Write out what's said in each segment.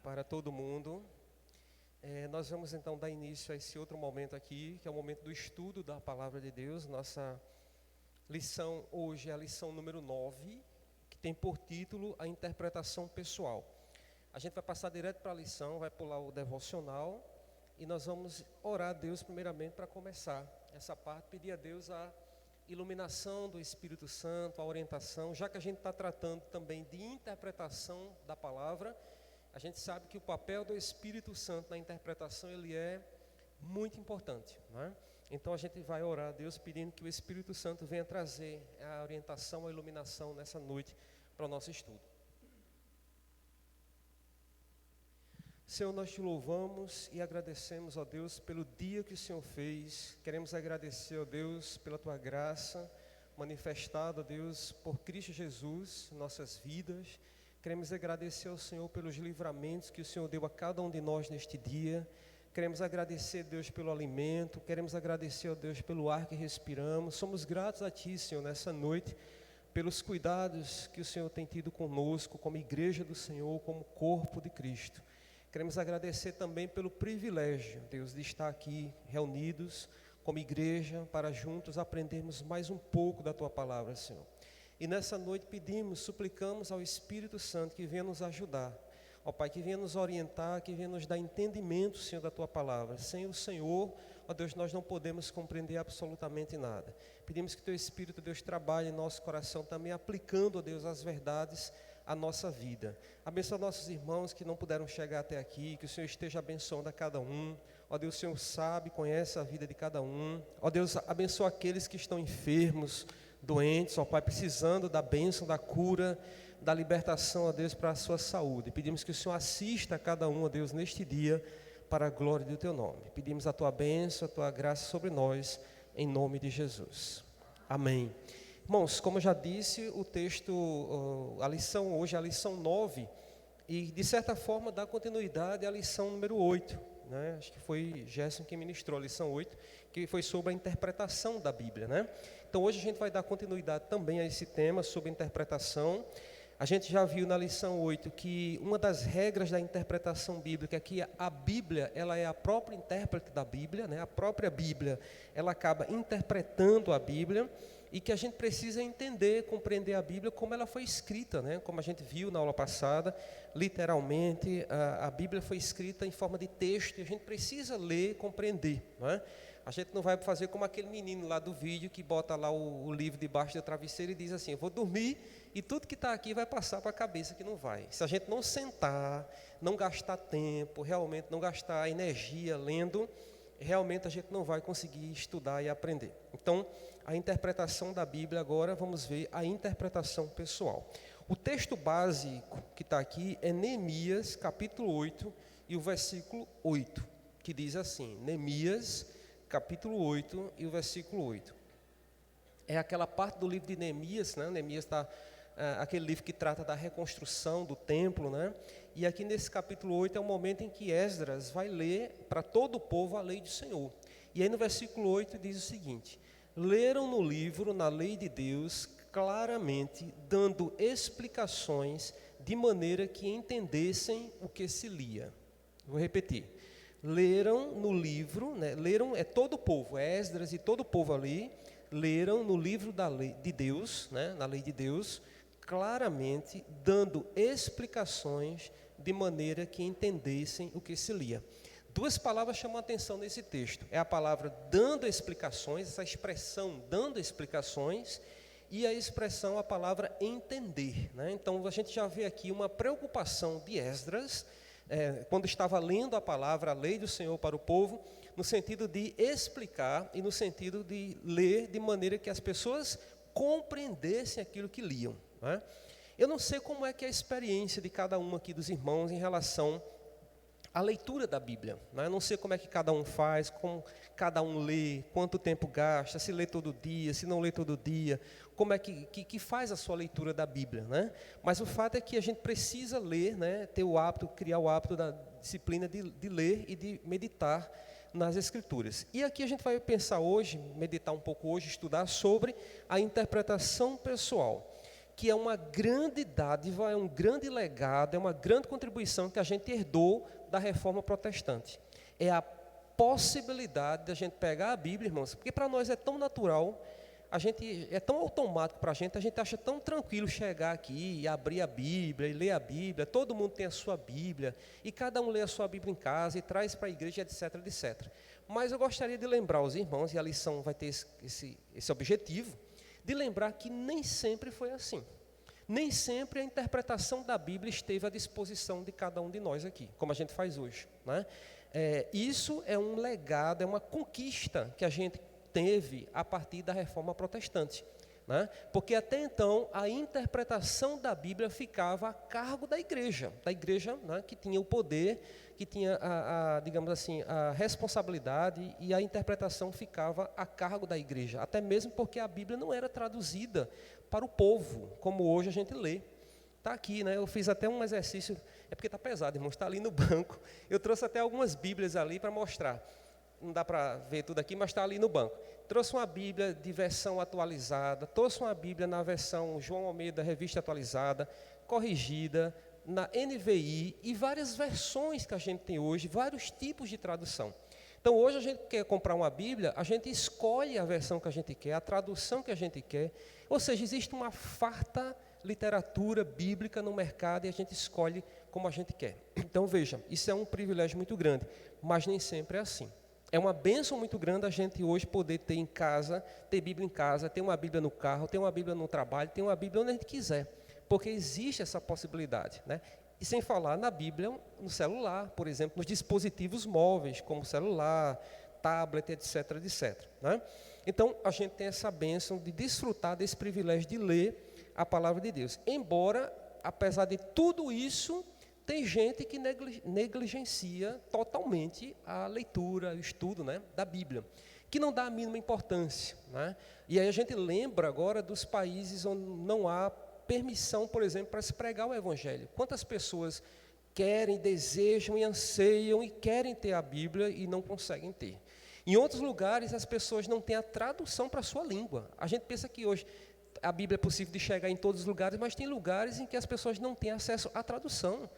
para todo mundo. Nós vamos então dar início a esse outro momento aqui, que é o momento do estudo da Palavra de Deus. Nossa lição hoje é a lição número 9, que tem por título a interpretação pessoal. A gente vai passar direto para a lição, vai pular o devocional e nós vamos orar a Deus primeiramente para começar essa parte, pedir a Deus a iluminação do Espírito Santo, a orientação, já que a gente está tratando também de interpretação da palavra. A gente sabe que o papel do Espírito Santo na interpretação ele é muito importante, né? Então a gente vai orar a Deus pedindo que o Espírito Santo venha trazer a orientação, a iluminação nessa noite para o nosso estudo. Senhor, nós te louvamos e agradecemos, ó Deus, pelo dia que o Senhor fez. Queremos agradecer, ó Deus, pela tua graça manifestada, ó Deus, por Cristo Jesus em nossas vidas. Queremos agradecer ao Senhor pelos livramentos que o Senhor deu a cada um de nós neste dia. Queremos agradecer, Deus, pelo alimento. Queremos agradecer, ó Deus, pelo ar que respiramos. Somos gratos a Ti, Senhor, nessa noite, pelos cuidados que o Senhor tem tido conosco, como igreja do Senhor, como corpo de Cristo. Queremos agradecer também pelo privilégio, Deus, de estar aqui reunidos como igreja para juntos aprendermos mais um pouco da Tua palavra, Senhor. E nessa noite pedimos, suplicamos ao Espírito Santo que venha nos ajudar. Ó Pai, que venha nos orientar, que venha nos dar entendimento, Senhor, da Tua palavra. Sem o Senhor, ó Deus, nós não podemos compreender absolutamente nada. Pedimos que Teu Espírito, Deus, trabalhe em nosso coração também, aplicando, ó Deus, as verdades à nossa vida. Abençoa nossos irmãos que não puderam chegar até aqui, que o Senhor esteja abençoando a cada um. Ó Deus, o Senhor sabe, conhece a vida de cada um. Ó Deus, abençoa aqueles que estão enfermos, doentes, ó Pai, precisando da bênção, da cura, da libertação, ó Deus, para a sua saúde. Pedimos que o Senhor assista a cada um, ó Deus, neste dia, para a glória do Teu nome. Pedimos a Tua bênção, a Tua graça sobre nós, em nome de Jesus. Amém. Irmãos, como eu já disse, o texto, a lição hoje é a lição 9, e de certa forma dá continuidade à lição número 8, né? Acho que foi Gerson quem ministrou a lição 8, que foi sobre a interpretação da Bíblia, né? Então hoje a gente vai dar continuidade também a esse tema sobre interpretação. A gente já viu na lição 8 que uma das regras da interpretação bíblica é que a Bíblia, ela é a própria intérprete da Bíblia, né? A própria Bíblia, ela acaba interpretando a Bíblia, e que a gente precisa entender, compreender a Bíblia como ela foi escrita, né? Como a gente viu na aula passada, literalmente a Bíblia foi escrita em forma de texto e a gente precisa ler, compreender, né? A gente não vai fazer como aquele menino lá do vídeo que bota lá o livro debaixo da travesseira e diz assim: eu vou dormir e tudo que está aqui vai passar para a cabeça, que não vai. Se a gente não sentar, não gastar tempo, realmente não gastar energia lendo, realmente a gente não vai conseguir estudar e aprender. Então, a interpretação da Bíblia agora, vamos ver a interpretação pessoal. O texto básico que está aqui é Neemias, capítulo 8, e o versículo 8, que diz assim, Neemias, capítulo 8, e o versículo 8. É aquela parte do livro de Neemias, né? Neemias está, aquele livro que trata da reconstrução do templo, né? E aqui nesse capítulo 8 é o momento em que Esdras vai ler para todo o povo a lei do Senhor. E aí no versículo 8 diz o seguinte: leram no livro, na lei de Deus, claramente, dando explicações de maneira que entendessem o que se lia. Vou repetir. Leram no livro, né? Leram, é todo o povo, é Esdras e todo o povo ali, leram no livro da lei de Deus, né? Na lei de Deus, claramente, dando explicações de maneira que entendessem o que se lia. Duas palavras chamam a atenção nesse texto. É a palavra dando explicações, essa expressão dando explicações, e a expressão, a palavra entender, né? Então a gente já vê aqui uma preocupação de Esdras, quando estava lendo a palavra, a lei do Senhor para o povo, no sentido de explicar e no sentido de ler de maneira que as pessoas compreendessem aquilo que liam, né? Eu não sei como é que é a experiência de cada um aqui dos irmãos em relação a leitura da Bíblia, né? Eu não sei como é que cada um faz, como cada um lê, quanto tempo gasta, se lê todo dia, se não lê todo dia, como é que faz a sua leitura da Bíblia, né? Mas o fato é que a gente precisa ler, né? Ter o hábito, criar o hábito da disciplina de ler e de meditar nas Escrituras. E aqui a gente vai pensar hoje, meditar um pouco hoje, estudar sobre a interpretação pessoal. que é uma grande dádiva, é um grande legado, é uma grande contribuição que a gente herdou da reforma protestante. É a possibilidade de a gente pegar a Bíblia, irmãos, porque para nós é tão natural, é tão automático para a gente acha tão tranquilo chegar aqui e abrir a Bíblia e ler a Bíblia, todo mundo tem a sua Bíblia, e cada um lê a sua Bíblia em casa e traz para a igreja, etc, etc. Mas eu gostaria de lembrar os irmãos, e a lição vai ter esse objetivo, de lembrar que nem sempre foi assim. Nem sempre a interpretação da Bíblia esteve à disposição de cada um de nós aqui, como a gente faz hoje, né? Isso é um legado, é uma conquista que a gente teve a partir da reforma protestante, né? Porque até então a interpretação da Bíblia ficava a cargo da igreja, né, que tinha o poder, que tinha digamos assim, a responsabilidade, e a interpretação ficava a cargo da igreja, até mesmo porque a Bíblia não era traduzida para o povo, como hoje a gente lê. Está aqui, né? Eu fiz até um exercício, é porque está pesado, irmão, está ali no banco. Eu trouxe até algumas Bíblias ali para mostrar. Não dá para ver tudo aqui, mas está ali no banco. Trouxe uma Bíblia de versão atualizada, trouxe uma Bíblia na versão João Almeida, revista atualizada, corrigida, na NVI, e várias versões que a gente tem hoje, vários tipos de tradução. Então, hoje a gente quer comprar uma Bíblia, a gente escolhe a versão que a gente quer, a tradução que a gente quer, ou seja, existe uma farta literatura bíblica no mercado e a gente escolhe como a gente quer. Então, veja, isso é um privilégio muito grande, mas nem sempre é assim. É uma bênção muito grande a gente hoje poder ter em casa, ter Bíblia em casa, ter uma Bíblia no carro, ter uma Bíblia no trabalho, ter uma Bíblia onde a gente quiser, porque existe essa possibilidade, né? E sem falar na Bíblia no celular, por exemplo, nos dispositivos móveis, como celular, tablet, etc, etc, né? Então, a gente tem essa bênção de desfrutar desse privilégio de ler a palavra de Deus. Embora, apesar de tudo isso, tem gente que negligencia totalmente a leitura, o estudo, né, da Bíblia, que não dá a mínima importância, né? E aí a gente lembra agora dos países onde não há permissão, por exemplo, para se pregar o Evangelho. Quantas pessoas querem, desejam e anseiam e querem ter a Bíblia e não conseguem ter. Em outros lugares, as pessoas não têm a tradução para a sua língua. A gente pensa que hoje a Bíblia é possível de chegar em todos os lugares, mas tem lugares em que as pessoas não têm acesso à tradução.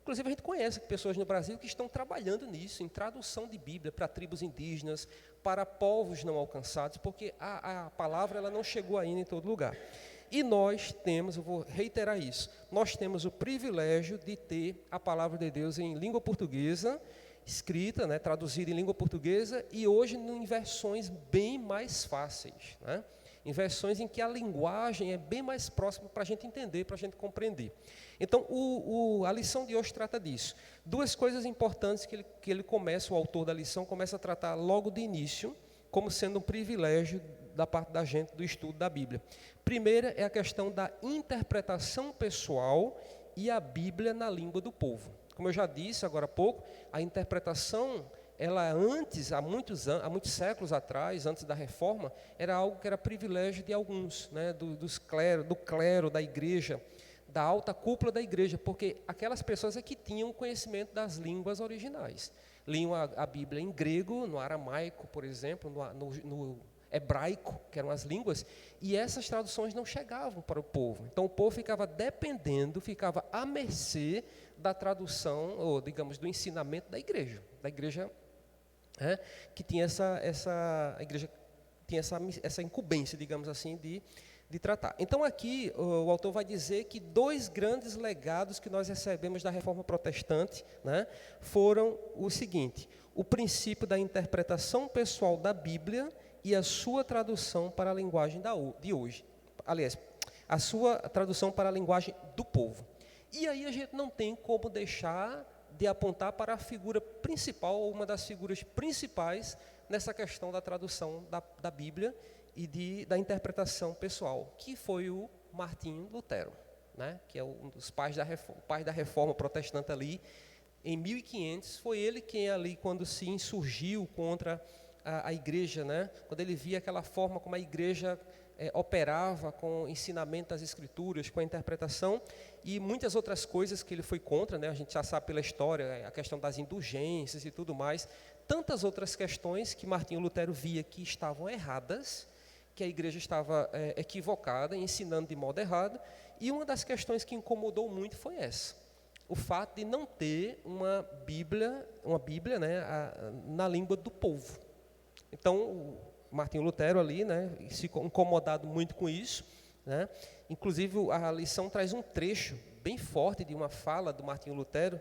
Inclusive, a gente conhece pessoas no Brasil que estão trabalhando nisso, em tradução de Bíblia para tribos indígenas, para povos não alcançados, porque a palavra ela não chegou ainda em todo lugar. E nós temos, eu vou reiterar isso, nós temos o privilégio de ter a palavra de Deus em língua portuguesa, escrita, né, traduzida em língua portuguesa, e hoje em versões bem mais fáceis, né? Em versões em que a linguagem é bem mais próxima para a gente entender, para a gente compreender. Então, a lição de hoje trata disso. Duas coisas importantes que ele começa, o autor da lição, começa a tratar logo de início, como sendo um privilégio da parte da gente do estudo da Bíblia. Primeira é a questão da interpretação pessoal e a Bíblia na língua do povo. Como eu já disse agora há pouco, a interpretação, ela antes, há muitos séculos atrás, antes da reforma, era algo que era privilégio de alguns, né, do clero, da igreja, da alta cúpula da igreja, porque aquelas pessoas é que tinham conhecimento das línguas originais. Liam a Bíblia em grego, no aramaico, por exemplo, no hebraico, que eram as línguas, e essas traduções não chegavam para o povo. Então, o povo ficava dependendo, ficava à mercê da tradução, ou digamos, do ensinamento da igreja que tinha a igreja tinha essa incumbência, digamos assim, de tratar. Então, aqui, o autor vai dizer que dois grandes legados que nós recebemos da reforma protestante, né, foram o seguinte: o princípio da interpretação pessoal da Bíblia e a sua tradução para a linguagem de hoje. Aliás, a sua tradução para a linguagem do povo. E aí a gente não tem como deixar de apontar para a figura principal, ou uma das figuras principais nessa questão da tradução da Bíblia e da interpretação pessoal, que foi o Martinho Lutero, né? Que é um dos pais da reforma protestante ali, em 1500, foi ele quem ali, quando se insurgiu contra a igreja, né? Quando ele via aquela forma como a igreja operava com o ensinamento das escrituras, com a interpretação e muitas outras coisas que ele foi contra, né? A gente já sabe pela história, a questão das indulgências e tudo mais, tantas outras questões que Martinho Lutero via que estavam erradas, que a igreja estava equivocada, ensinando de modo errado, e uma das questões que incomodou muito foi essa. O fato de não ter uma Bíblia, né, na língua do povo. Então, o Martinho Lutero ali, né, se incomodado muito com isso, né? Inclusive, a lição traz um trecho bem forte de uma fala do Martinho Lutero,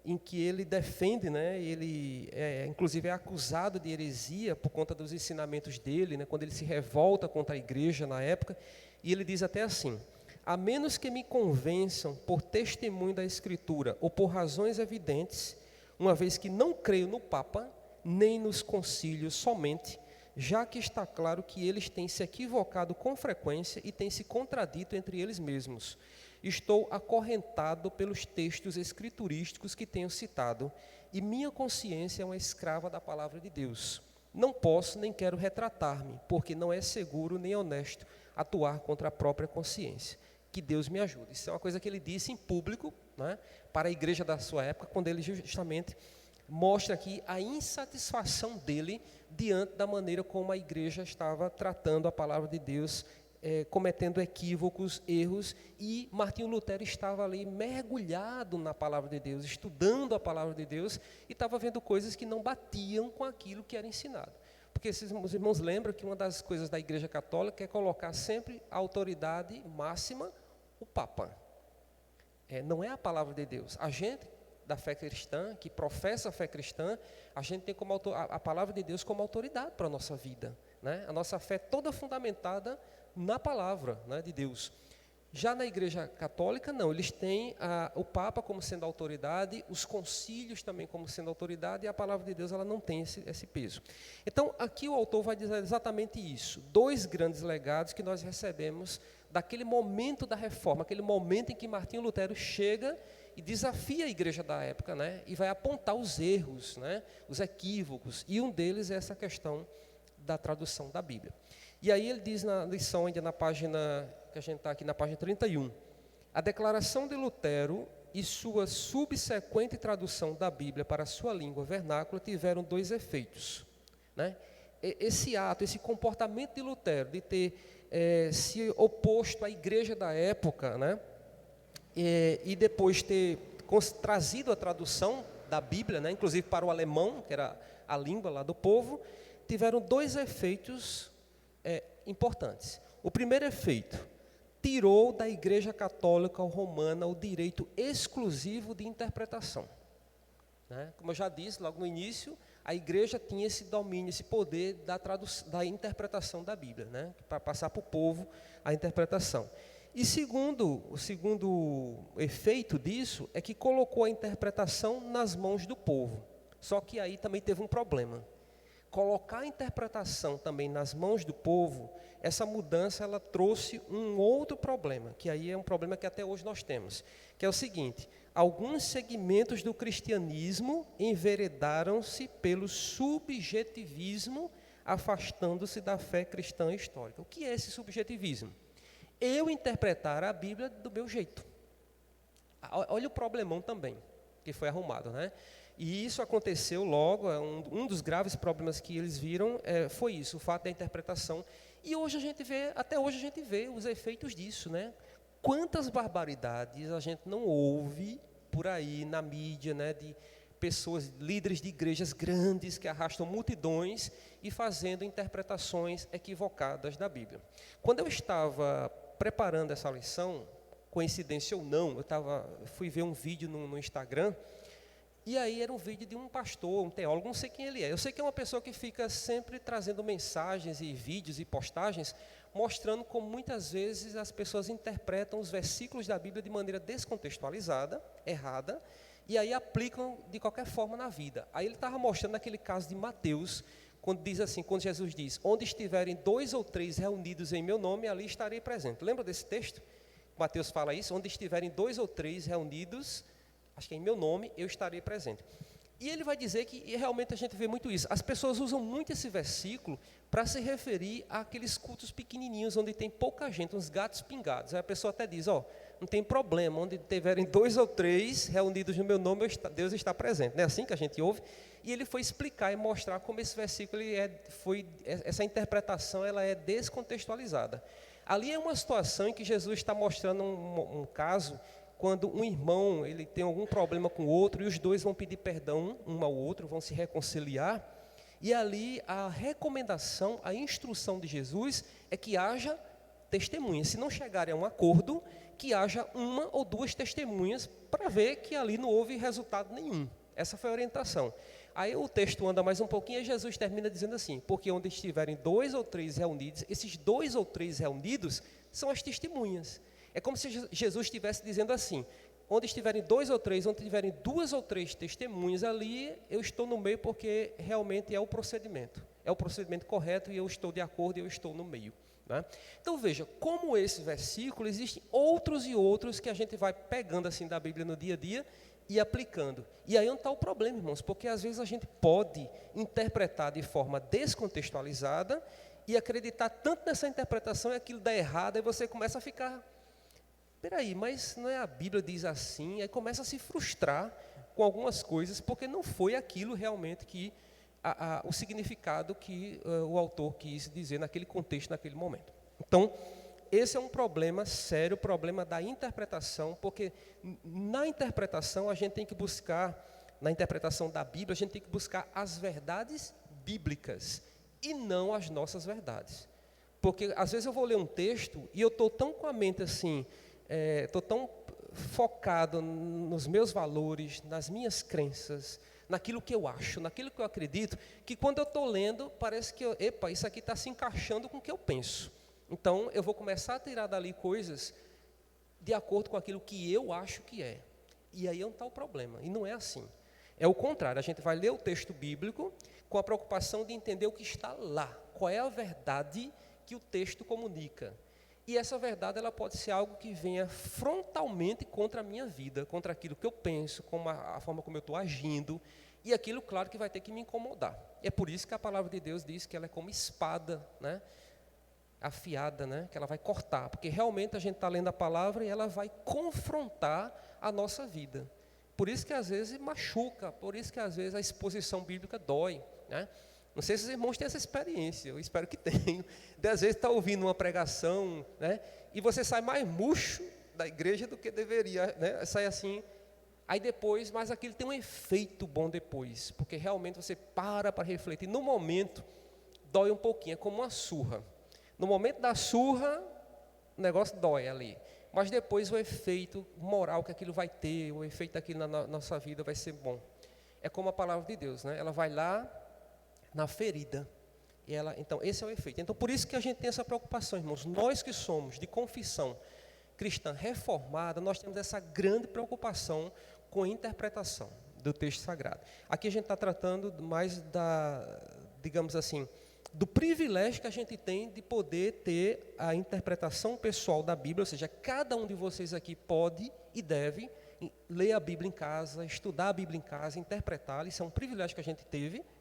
em que ele defende, né, ele inclusive é acusado de heresia por conta dos ensinamentos dele, né, quando ele se revolta contra a igreja na época, e ele diz até assim: a menos que me convençam por testemunho da Escritura ou por razões evidentes, uma vez que não creio no Papa, nem nos concílios somente, já que está claro que eles têm se equivocado com frequência e têm se contradito entre eles mesmos. Estou acorrentado pelos textos escriturísticos que tenho citado, e minha consciência é uma escrava da palavra de Deus. Não posso nem quero retratar-me, porque não é seguro nem honesto atuar contra a própria consciência. Que Deus me ajude. Isso é uma coisa que ele disse em público, né, para a igreja da sua época, quando ele justamente mostra aqui a insatisfação dele diante da maneira como a igreja estava tratando a palavra de Deus, cometendo equívocos, erros, e Martinho Lutero estava ali mergulhado na palavra de Deus, estudando a palavra de Deus, e estava vendo coisas que não batiam com aquilo que era ensinado. Porque os irmãos lembram que uma das coisas da Igreja Católica é colocar sempre a autoridade máxima, o Papa. Não é a palavra de Deus. A gente, da fé cristã, que professa a fé cristã, a gente tem como a palavra de Deus como autoridade para a nossa vida, né? A nossa fé toda fundamentada na palavra, né, de Deus. Já na Igreja Católica, não, eles têm o Papa como sendo autoridade, os concílios também como sendo autoridade, e a palavra de Deus ela não tem esse peso. Então, aqui o autor vai dizer exatamente isso, 2 grandes legados que nós recebemos daquele momento da reforma, aquele momento em que Martinho Lutero chega e desafia a igreja da época, né, e vai apontar os erros, né, os equívocos, e um deles é essa questão da tradução da Bíblia. E aí ele diz na lição, ainda na página, que a gente está aqui na página 31, a declaração de Lutero e sua subsequente tradução da Bíblia para a sua língua vernácula tiveram 2 efeitos, né? Esse ato, esse comportamento de Lutero, de ter se oposto à igreja da época, né? E depois ter trazido a tradução da Bíblia, né? Inclusive para o alemão, que era a língua lá do povo, tiveram 2 efeitos importantes. O primeiro efeito, tirou da Igreja Católica Romana o direito exclusivo de interpretação, né? Como eu já disse logo no início, a igreja tinha esse domínio, esse poder da interpretação da Bíblia, né? Para passar para o povo a interpretação. E o segundo efeito disso é que colocou a interpretação nas mãos do povo. Só que aí também teve um problema. Colocar a interpretação também nas mãos do povo, essa mudança ela trouxe um outro problema, que aí é um problema que até hoje nós temos, que é o seguinte: alguns segmentos do cristianismo enveredaram-se pelo subjetivismo, afastando-se da fé cristã histórica. O que é esse subjetivismo? Eu interpretar a Bíblia do meu jeito. Olha o problemão também, que foi arrumado, né? E isso aconteceu logo, um dos graves problemas que eles viram foi isso, o fato da interpretação. E hoje até hoje a gente vê os efeitos disso, né? Quantas barbaridades a gente não ouve por aí na mídia, né? De pessoas, líderes de igrejas grandes que arrastam multidões e fazendo interpretações equivocadas da Bíblia. Quando eu estava preparando essa lição, coincidência ou não, fui ver um vídeo no Instagram. E aí era um vídeo de um pastor, um teólogo, não sei quem ele é. Eu sei que é uma pessoa que fica sempre trazendo mensagens e vídeos e postagens, mostrando como muitas vezes as pessoas interpretam os versículos da Bíblia de maneira descontextualizada, errada, e aí aplicam de qualquer forma na vida. Aí ele estava mostrando aquele caso de Mateus, quando diz assim, quando Jesus diz, onde estiverem 2 ou 3 reunidos em meu nome, ali estarei presente. Lembra desse texto? Mateus fala isso, onde estiverem 2 ou 3 reunidos, acho que em meu nome, eu estarei presente. E ele vai dizer que, e realmente a gente vê muito isso, as pessoas usam muito esse versículo para se referir àqueles cultos pequenininhos, onde tem pouca gente, uns gatos pingados. Aí a pessoa até diz, não tem problema, onde tiverem 2 ou 3 reunidos no meu nome, Deus está presente. Não é assim que a gente ouve? E ele foi explicar e mostrar como esse versículo, essa interpretação ela é descontextualizada. Ali é uma situação em que Jesus está mostrando um caso, quando um irmão ele tem algum problema com o outro, e os dois vão pedir perdão um ao outro, vão se reconciliar, e ali a recomendação, a instrução de Jesus é que haja testemunhas. Se não chegarem a um acordo, que haja 1 ou 2 testemunhas para ver que ali não houve resultado nenhum. Essa foi a orientação. Aí o texto anda mais um pouquinho e Jesus termina dizendo assim, porque onde estiverem 2 ou 3 reunidos, esses 2 ou 3 reunidos são as testemunhas. É como se Jesus estivesse dizendo assim, onde estiverem 2 ou 3, onde tiverem 2 ou 3 testemunhas ali, eu estou no meio porque realmente é o procedimento correto e eu estou de acordo e eu estou no meio. Né? Então veja, como esse versículo, existem outros e outros que a gente vai pegando assim da Bíblia no dia a dia e aplicando. E aí onde está o problema, irmãos, porque às vezes a gente pode interpretar de forma descontextualizada e acreditar tanto nessa interpretação e aquilo dá errado, aí você começa a ficar, peraí, mas não é a Bíblia diz assim, aí começa a se frustrar com algumas coisas, porque não foi aquilo realmente que, o significado que o autor quis dizer naquele contexto, naquele momento. Então, esse é um problema sério, o problema da interpretação, porque na interpretação a gente tem que buscar, na interpretação da Bíblia, a gente tem que buscar as verdades bíblicas e não as nossas verdades. Porque às vezes eu vou ler um texto e eu estou tão com a mente assim, estou tão focado nos meus valores, nas minhas crenças, naquilo que eu acho, naquilo que eu acredito, que quando eu estou lendo, parece que, isso aqui está se encaixando com o que eu penso. Então, eu vou começar a tirar dali coisas de acordo com aquilo que eu acho que é. E aí é onde está o problema. E não é assim. É o contrário. A gente vai ler o texto bíblico com a preocupação de entender o que está lá. Qual é a verdade que o texto comunica. E essa verdade ela pode ser algo que venha frontalmente contra a minha vida, contra aquilo que eu penso, como a forma como eu estou agindo. E aquilo, claro, que vai ter que me incomodar. É por isso que a palavra de Deus diz que ela é como espada, né? Afiada, né? Que ela vai cortar, porque realmente a gente está lendo a palavra e ela vai confrontar a nossa vida. Por isso que às vezes machuca, por isso que às vezes a exposição bíblica dói, né? Não sei se os irmãos têm essa experiência, eu espero que tenham. De às vezes está ouvindo uma pregação, né? E você sai mais murcho da igreja do que deveria, né? Sai assim, aí depois, mas aquilo tem um efeito bom depois, porque realmente você para refletir. No momento, dói um pouquinho, é como uma surra. No momento da surra, o negócio dói ali. Mas depois o efeito moral que aquilo vai ter, o efeito daquilo na nossa vida vai ser bom. É como a palavra de Deus, né? Ela vai lá na ferida. Então, esse é o efeito. Então, por isso que a gente tem essa preocupação, irmãos. Nós que somos de confissão cristã reformada, nós temos essa grande preocupação com a interpretação do texto sagrado. Aqui a gente está tratando mais digamos assim, do privilégio que a gente tem de poder ter a interpretação pessoal da Bíblia, ou seja, cada um de vocês aqui pode e deve ler a Bíblia em casa, estudar a Bíblia em casa, interpretá-la. Isso é um privilégio que a gente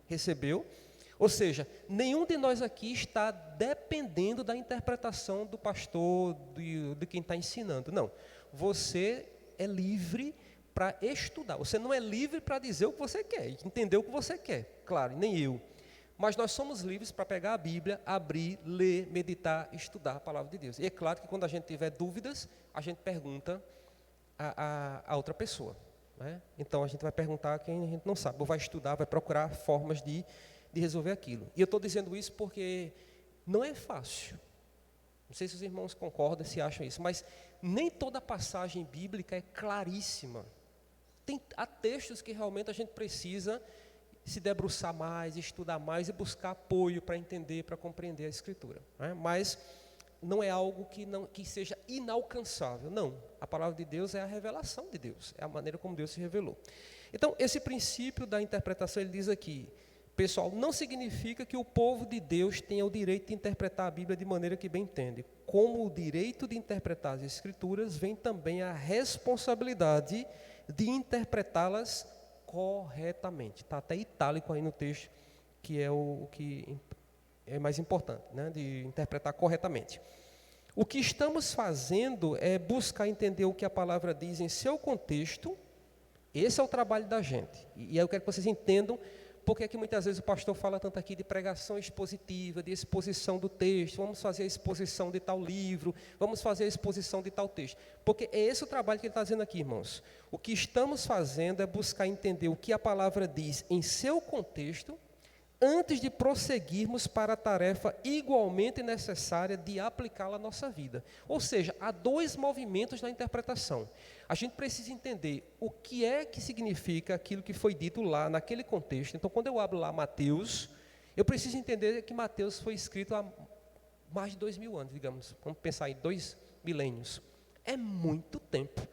recebeu. Ou seja, nenhum de nós aqui está dependendo da interpretação do pastor, de quem está ensinando. Não, você é livre para estudar. Você não é livre para dizer o que você quer, entender o que você quer, claro, nem eu. Mas nós somos livres para pegar a Bíblia, abrir, ler, meditar, estudar a palavra de Deus. E é claro que quando a gente tiver dúvidas, a gente pergunta a outra pessoa, né? Então a gente vai perguntar a quem a gente não sabe, ou vai estudar, vai procurar formas de resolver aquilo. E eu estou dizendo isso porque não é fácil. Não sei se os irmãos concordam, se acham isso, mas nem toda passagem bíblica é claríssima. Há textos que realmente a gente precisa se debruçar mais, estudar mais e buscar apoio para entender, para compreender a Escritura, né? Mas não é algo que seja inalcançável, não. A palavra de Deus é a revelação de Deus, é a maneira como Deus se revelou. Então, esse princípio da interpretação, ele diz aqui, pessoal, não significa que o povo de Deus tenha o direito de interpretar a Bíblia de maneira que bem entende. Como o direito de interpretar as Escrituras, vem também a responsabilidade de interpretá-las corretamente. Está até itálico aí no texto, que é o que é mais importante, né, de interpretar corretamente. O que estamos fazendo é buscar entender o que a palavra diz em seu contexto. Esse é o trabalho da gente. E eu quero que vocês entendam porque é que muitas vezes o pastor fala tanto aqui de pregação expositiva, de exposição do texto, vamos fazer a exposição de tal livro, vamos fazer a exposição de tal texto. Porque é esse o trabalho que ele está dizendo aqui, irmãos. O que estamos fazendo é buscar entender o que a palavra diz em seu contexto, antes de prosseguirmos para a tarefa igualmente necessária de aplicá-la à nossa vida. Ou seja, há dois movimentos na interpretação. A gente precisa entender o que é que significa aquilo que foi dito lá naquele contexto. Então, quando eu abro lá Mateus, eu preciso entender que Mateus foi escrito há mais de 2000 anos, digamos. Vamos pensar em 2 milênios. É muito tempo.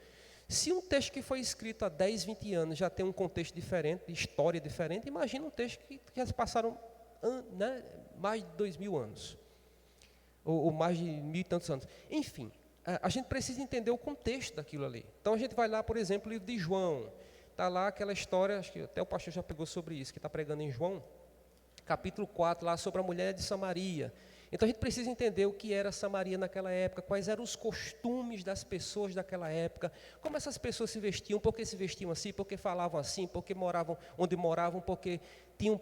Se um texto que foi escrito há 10, 20 anos já tem um contexto diferente, de história diferente, imagina um texto que já se passaram, né, mais de 2000 anos, ou mais de 1000 e tantos anos. Enfim, a gente precisa entender o contexto daquilo ali. Então a gente vai lá, por exemplo, o livro de João. Está lá aquela história, acho que até o pastor já pegou sobre isso, que está pregando em João, capítulo 4, lá sobre a mulher de Samaria. Então a gente precisa entender o que era Samaria naquela época, quais eram os costumes das pessoas daquela época, como essas pessoas se vestiam, por que se vestiam assim, por que falavam assim, por que moravam onde moravam, porque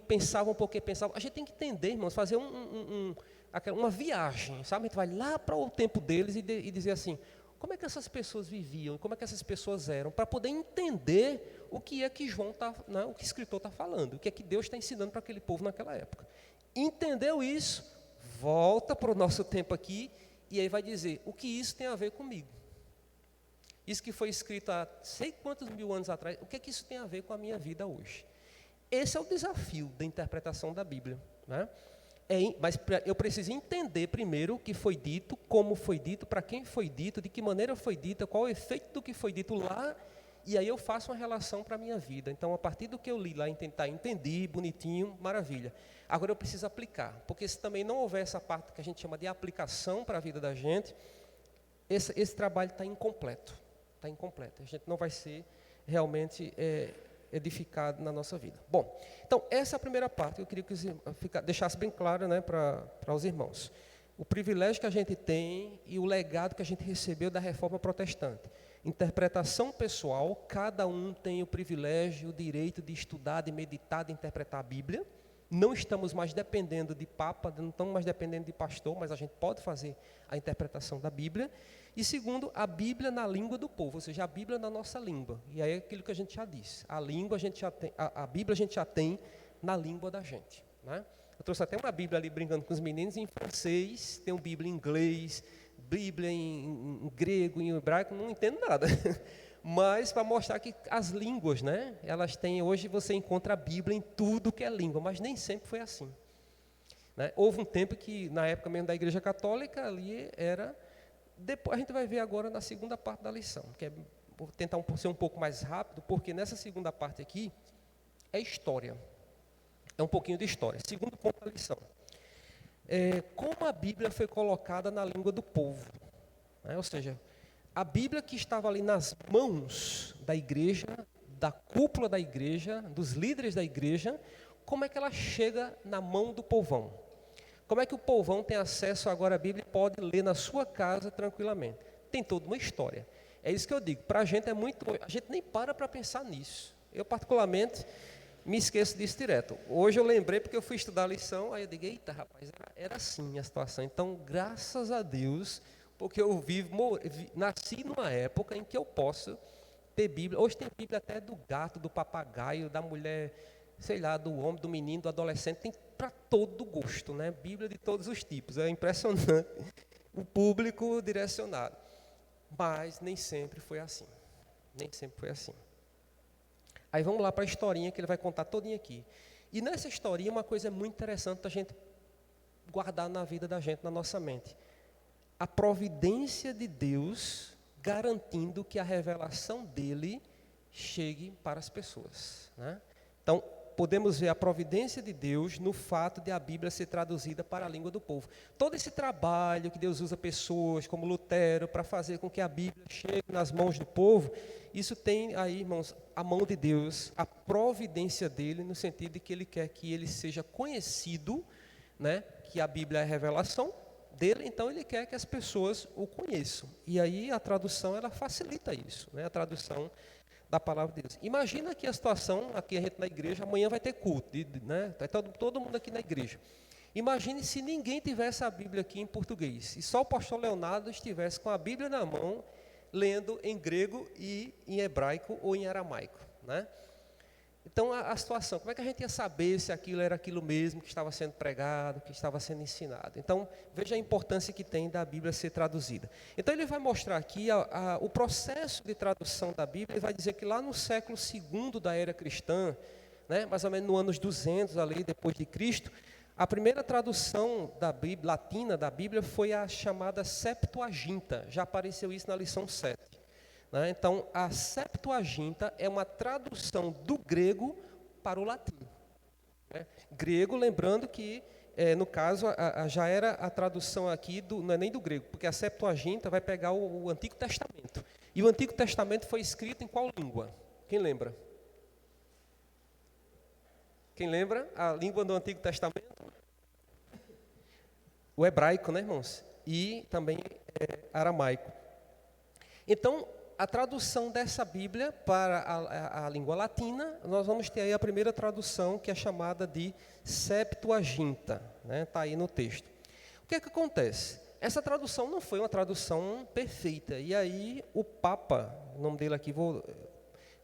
pensavam, porque pensavam. A gente tem que entender, irmãos, fazer uma viagem, sabe? A gente vai lá para o tempo deles e dizer assim, como é que essas pessoas viviam, como é que essas pessoas eram, para poder entender o que é que João está, né, o que o escritor está falando, o que é que Deus está ensinando para aquele povo naquela época. Entendeu isso? Volta para o nosso tempo aqui e aí vai dizer, o que isso tem a ver comigo? Isso que foi escrito há sei quantos mil anos atrás, o que é que isso tem a ver com a minha vida hoje? Esse é o desafio da interpretação da Bíblia, né? Mas eu preciso entender primeiro o que foi dito, como foi dito, para quem foi dito, de que maneira foi dito, qual é o efeito do que foi dito lá, e aí eu faço uma relação para a minha vida. Então, a partir do que eu li lá, entendi, bonitinho, maravilha. Agora eu preciso aplicar, porque se também não houver essa parte que a gente chama de aplicação para a vida da gente, esse trabalho está incompleto. Está incompleto. A gente não vai ser realmente edificado na nossa vida. Bom, então essa é a primeira parte que eu queria que deixasse bem claro, né, para os irmãos. O privilégio que a gente tem e o legado que a gente recebeu da Reforma Protestante. Interpretação pessoal, cada um tem o privilégio, o direito de estudar, de meditar, de interpretar a Bíblia. Não estamos mais dependendo de papa, não estamos mais dependendo de pastor, mas a gente pode fazer a interpretação da Bíblia. E segundo, a Bíblia na língua do povo, ou seja, a Bíblia na nossa língua. E aí é aquilo que a gente já disse, a língua a gente já tem, a Bíblia a gente já tem na língua da gente, né? Eu trouxe até uma Bíblia ali brincando com os meninos em francês, tem uma Bíblia em inglês, Bíblia em grego, em hebraico, não entendo nada. Mas para mostrar que as línguas, né, elas têm, hoje você encontra a Bíblia em tudo que é língua, mas nem sempre foi assim, né? Houve um tempo que, na época mesmo da Igreja Católica, ali era, depois, a gente vai ver agora na segunda parte da lição, que é, vou tentar ser um pouco mais rápido, porque nessa segunda parte aqui, é história, é um pouquinho de história. Segundo ponto da lição, como a Bíblia foi colocada na língua do povo, né? Ou seja, a Bíblia que estava ali nas mãos da igreja, da cúpula da igreja, dos líderes da igreja, como é que ela chega na mão do povão? Como é que o povão tem acesso agora à Bíblia e pode ler na sua casa tranquilamente? Tem toda uma história. É isso que eu digo, para a gente é muito... A gente nem para pensar nisso. Eu, particularmente, me esqueço disso direto. Hoje eu lembrei porque eu fui estudar a lição, aí eu digo, eita, rapaz, era assim a situação. Então, graças a Deus... porque eu nasci numa época em que eu posso ter Bíblia. Hoje tem Bíblia até do gato, do papagaio, da mulher, sei lá, do homem, do menino, do adolescente. Tem para todo gosto, né? Bíblia de todos os tipos. É impressionante o público direcionado. Mas nem sempre foi assim. Nem sempre foi assim. Aí vamos lá para a historinha que ele vai contar todinha aqui. E nessa historinha uma coisa muito interessante a gente guardar na vida da gente, na nossa mente. A providência de Deus garantindo que a revelação dele chegue para as pessoas, né? Então, podemos ver a providência de Deus no fato de a Bíblia ser traduzida para a língua do povo. Todo esse trabalho que Deus usa pessoas como Lutero para fazer com que a Bíblia chegue nas mãos do povo, isso tem aí, irmãos, a mão de Deus, a providência dele, no sentido de que ele quer que ele seja conhecido, né, que a Bíblia é a revelação dele, então ele quer que as pessoas o conheçam. E aí a tradução, ela facilita isso, né, a tradução da palavra de Deus. Imagina aqui a situação, aqui a gente na igreja, amanhã vai ter culto, né? Está todo mundo aqui na igreja. Imagine se ninguém tivesse a Bíblia aqui em português, e só o pastor Leonardo estivesse com a Bíblia na mão, lendo em grego e em hebraico ou em aramaico, né? Então a situação, como é que a gente ia saber se aquilo era aquilo mesmo que estava sendo pregado, que estava sendo ensinado? Então veja a importância que tem da Bíblia ser traduzida. Então ele vai mostrar aqui o processo de tradução da Bíblia. Ele vai dizer que lá no século II da era cristã, né, mais ou menos no anos 200 ali depois de Cristo, a primeira tradução da Bíblia, latina da Bíblia foi a chamada Septuaginta. Já apareceu isso na lição 7. Né? Então, a Septuaginta é uma tradução do grego para o latim. Né? Grego, lembrando que, no caso, já era a tradução aqui, não é nem do grego, porque a Septuaginta vai pegar o Antigo Testamento. E o Antigo Testamento foi escrito em qual língua? Quem lembra? Quem lembra? A língua do Antigo Testamento? O hebraico, né, irmãos? E também aramaico. Então, a tradução dessa Bíblia para a língua latina, nós vamos ter aí a primeira tradução, que é chamada de Septuaginta, né? Está aí no texto. O que é que acontece? Essa tradução não foi uma tradução perfeita, e aí o Papa, o nome dele aqui,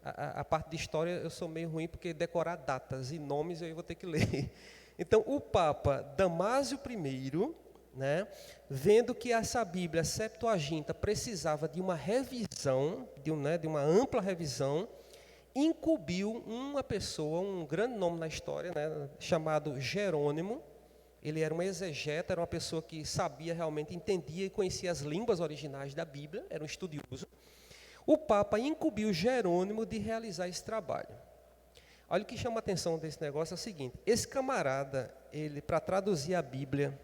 a parte de história eu sou meio ruim, porque decorar datas e nomes eu vou ter que ler. Então, o Papa Damásio I, né, vendo que essa Bíblia Septuaginta precisava de uma revisão, de uma ampla revisão, incumbiu uma pessoa, um grande nome na história, né, chamado Jerônimo. Ele era um exegeta, era uma pessoa que sabia realmente, entendia e conhecia as línguas originais da Bíblia, era um estudioso. O Papa incumbiu Jerônimo de realizar esse trabalho. Olha o que chama a atenção desse negócio, é o seguinte: esse camarada, ele, para traduzir a Bíblia,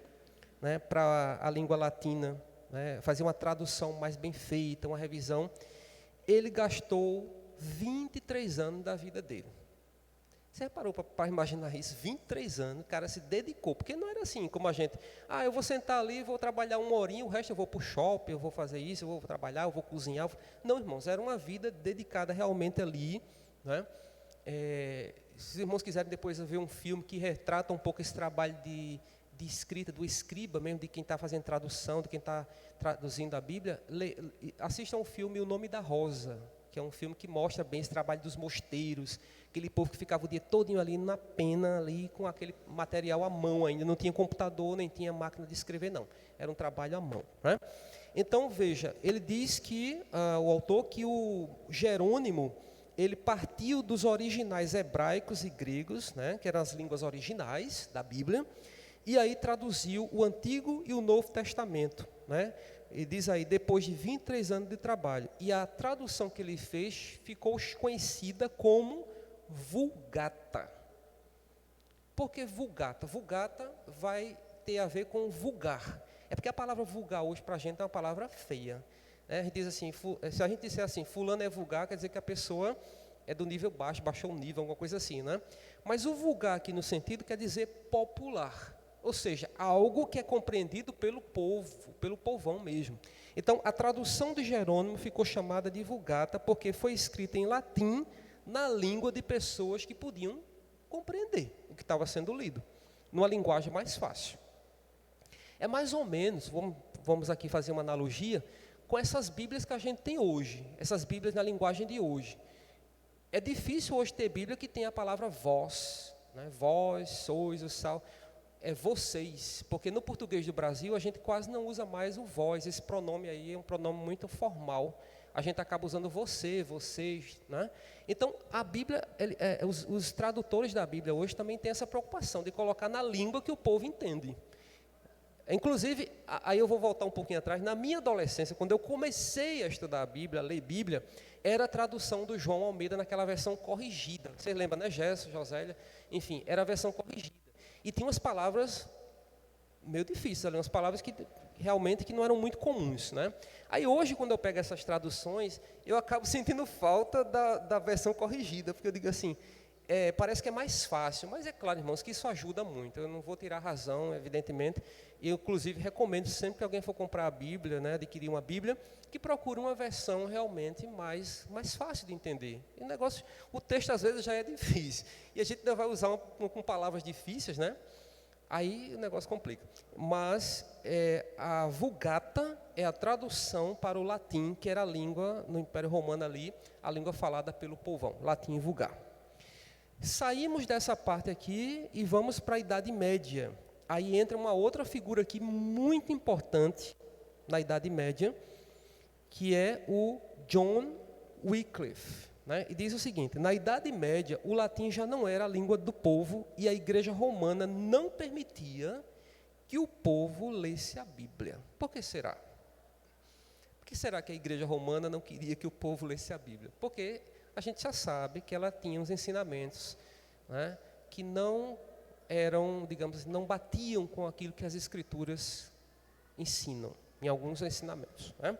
né, para a língua latina, né, fazer uma tradução mais bem feita, uma revisão, ele gastou 23 anos da vida dele. Você reparou para imaginar isso? 23 anos, o cara se dedicou, porque não era assim como a gente, eu vou sentar ali, vou trabalhar uma horinha, o resto eu vou para o shopping, eu vou fazer isso, eu vou trabalhar, eu vou cozinhar. Não, irmãos, era uma vida dedicada realmente ali, né? Se os irmãos quiserem depois ver um filme que retrata um pouco esse trabalho de escrita, do escriba mesmo, de quem está fazendo tradução, de quem está traduzindo a Bíblia, assistam ao filme O Nome da Rosa, que é um filme que mostra bem esse trabalho dos mosteiros, aquele povo que ficava o dia todinho ali na pena, ali com aquele material à mão ainda, não tinha computador, nem tinha máquina de escrever, não, era um trabalho à mão, né? Então, veja, ele diz que, o autor, que o Jerônimo, ele partiu dos originais hebraicos e gregos, né, que eram as línguas originais da Bíblia, e aí traduziu o Antigo e o Novo Testamento, né? E diz aí, depois de 23 anos de trabalho. E a tradução que ele fez ficou conhecida como Vulgata. Por que Vulgata? Vulgata vai ter a ver com vulgar. É porque a palavra vulgar hoje para a gente é uma palavra feia. Né? A gente diz assim, se a gente disser assim, fulano é vulgar, quer dizer que a pessoa é do nível baixo, baixou o nível, alguma coisa assim, né? Mas o vulgar aqui no sentido quer dizer popular. Ou seja, algo que é compreendido pelo povo, pelo povão mesmo. Então, a tradução de Jerônimo ficou chamada de Vulgata, porque foi escrita em latim, na língua de pessoas que podiam compreender o que estava sendo lido, numa linguagem mais fácil. É mais ou menos, vamos aqui fazer uma analogia, com essas Bíblias que a gente tem hoje, essas Bíblias na linguagem de hoje. É difícil hoje ter Bíblia que tenha a palavra vós, né? Vós, sois, o sal. É vocês, porque no português do Brasil a gente quase não usa mais o vós, esse pronome aí é um pronome muito formal, a gente acaba usando você, vocês, né? Então a Bíblia, os tradutores da Bíblia hoje também têm essa preocupação de colocar na língua que o povo entende. Inclusive, aí eu vou voltar um pouquinho atrás, na minha adolescência, quando eu comecei a estudar a Bíblia, a ler Bíblia, era a tradução do João Almeida naquela versão corrigida. Vocês lembram, né, Gerson, Josélia? Enfim, era a versão corrigida. E tinha umas palavras meio difíceis ali, umas palavras que realmente que não eram muito comuns, né? Aí hoje, quando eu pego essas traduções, eu acabo sentindo falta da versão corrigida, porque eu digo assim, parece que é mais fácil, mas é claro, irmãos, que isso ajuda muito. Eu não vou tirar a razão, evidentemente. Eu, inclusive, recomendo sempre que alguém for comprar a Bíblia, né, adquirir uma Bíblia, que procure uma versão realmente mais fácil de entender. E o texto às vezes já é difícil, e a gente ainda vai usar com palavras difíceis, né? Aí o negócio complica. Mas a Vulgata é a tradução para o latim, que era a língua, no Império Romano ali, a língua falada pelo povão, latim vulgar. Saímos dessa parte aqui e vamos para a Idade Média. Aí entra uma outra figura aqui muito importante na Idade Média, que é o John Wycliffe, né? E diz o seguinte: na Idade Média, o latim já não era a língua do povo e a Igreja Romana não permitia que o povo lesse a Bíblia. Por que será? Por que será que a Igreja Romana não queria que o povo lesse a Bíblia? Porque a gente já sabe que ela tinha uns ensinamentos, né, que não eram, digamos assim, não batiam com aquilo que as Escrituras ensinam, em alguns ensinamentos, né?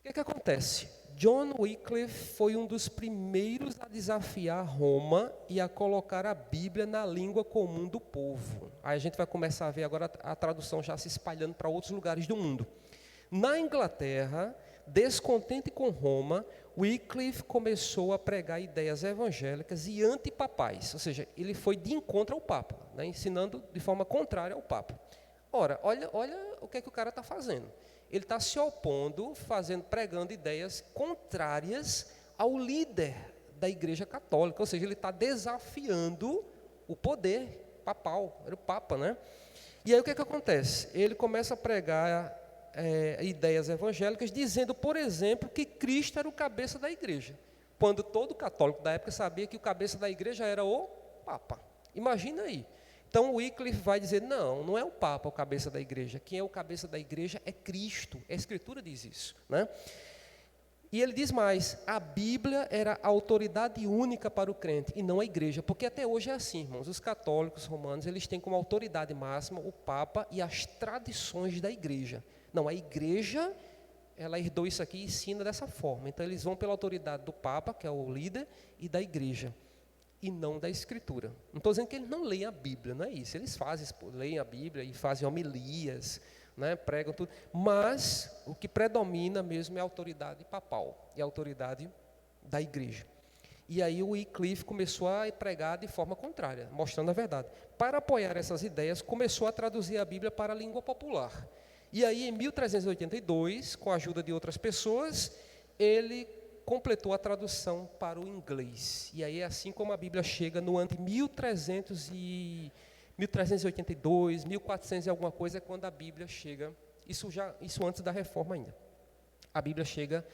O que acontece? John Wycliffe foi um dos primeiros a desafiar Roma e a colocar a Bíblia na língua comum do povo. Aí a gente vai começar a ver agora a tradução já se espalhando para outros lugares do mundo. Na Inglaterra, descontente com Roma, Wycliffe começou a pregar ideias evangélicas e antipapais, ou seja, ele foi de encontro ao Papa, né, ensinando de forma contrária ao Papa. Ora, olha o que o cara está fazendo. Ele está se opondo, pregando ideias contrárias ao líder da Igreja Católica, ou seja, ele está desafiando o poder papal, era o Papa, né? E aí o que acontece? Ele começa a pregar ideias evangélicas, dizendo, por exemplo, que Cristo era o cabeça da igreja, quando todo católico da época sabia que o cabeça da igreja era o Papa. Imagina aí. Então, o Wycliffe vai dizer, não é o Papa o cabeça da igreja, quem é o cabeça da igreja é Cristo, a Escritura diz isso, né? E ele diz mais, a Bíblia era a autoridade única para o crente, e não a igreja, porque até hoje é assim, irmãos, os católicos romanos, eles têm como autoridade máxima o Papa e as tradições da igreja. Não, a igreja, ela herdou isso aqui e ensina dessa forma, então eles vão pela autoridade do Papa, que é o líder, e da igreja, e não da Escritura. Não estou dizendo que eles não leem a Bíblia, não é isso. Eles leem a Bíblia e fazem homilias, né, pregam tudo. Mas o que predomina mesmo é a autoridade papal e a autoridade da igreja. E aí o Wycliffe começou a pregar de forma contrária, mostrando a verdade. Para apoiar essas ideias, começou a traduzir a Bíblia para a língua popular. E aí, em 1382, com a ajuda de outras pessoas, ele completou a tradução para o inglês. E aí é assim como a Bíblia chega no ano de 1382, 1400 e alguma coisa, é quando a Bíblia chega, isso antes da reforma ainda. A Bíblia chega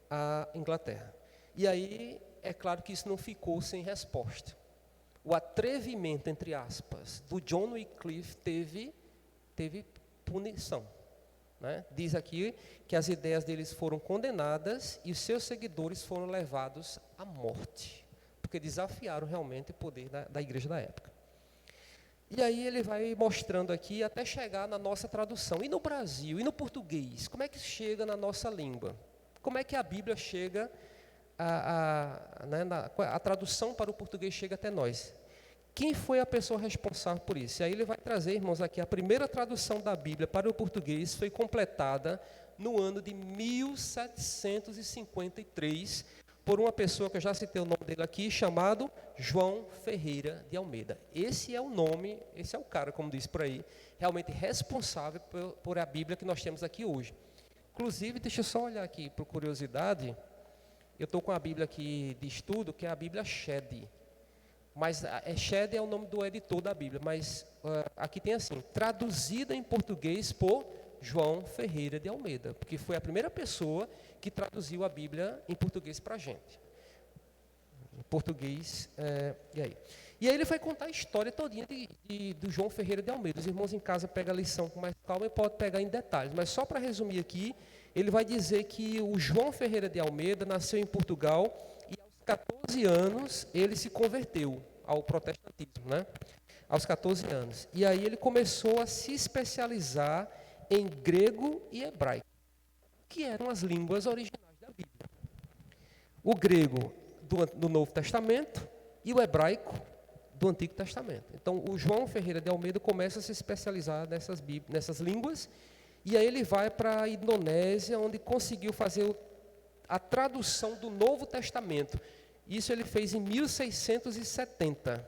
à Inglaterra. E aí, é claro que isso não ficou sem resposta. O atrevimento, entre aspas, do John Wycliffe teve punição. Né? Diz aqui que as ideias deles foram condenadas e os seus seguidores foram levados à morte, porque desafiaram realmente o poder da igreja da época. E aí ele vai mostrando aqui até chegar na nossa tradução. E no Brasil, e no português, como é que chega na nossa língua? Como é que a Bíblia chega, a tradução para o português chega até nós? Quem foi a pessoa responsável por isso? E aí ele vai trazer, irmãos, aqui a primeira tradução da Bíblia para o português foi completada no ano de 1753 por uma pessoa que eu já citei o nome dele aqui, chamado João Ferreira de Almeida. Esse é o nome, esse é o cara, como diz por aí, realmente responsável por a Bíblia que nós temos aqui hoje. Inclusive, deixa eu só olhar aqui, por curiosidade, eu estou com a Bíblia aqui de estudo, que é a Bíblia Shed. Mas Shed é o nome do editor da Bíblia, mas aqui tem assim, traduzida em português por João Ferreira de Almeida, porque foi a primeira pessoa que traduziu a Bíblia em português para a gente. português. E aí ele vai contar a história todinha do João Ferreira de Almeida. Os irmãos em casa pegam a lição com mais calma e podem pegar em detalhes. Mas só para resumir aqui, ele vai dizer que o João Ferreira de Almeida nasceu em Portugal e aos 14 anos ele se converteu ao protestantismo, né? Aos 14 anos. E aí ele começou a se especializar em grego e hebraico, que eram as línguas originais da Bíblia. O grego do Novo Testamento e o hebraico do Antigo Testamento. Então, o João Ferreira de Almeida começa a se especializar nessas línguas, e aí ele vai para a Indonésia, onde conseguiu fazer a tradução do Novo Testamento. Isso ele fez em 1670.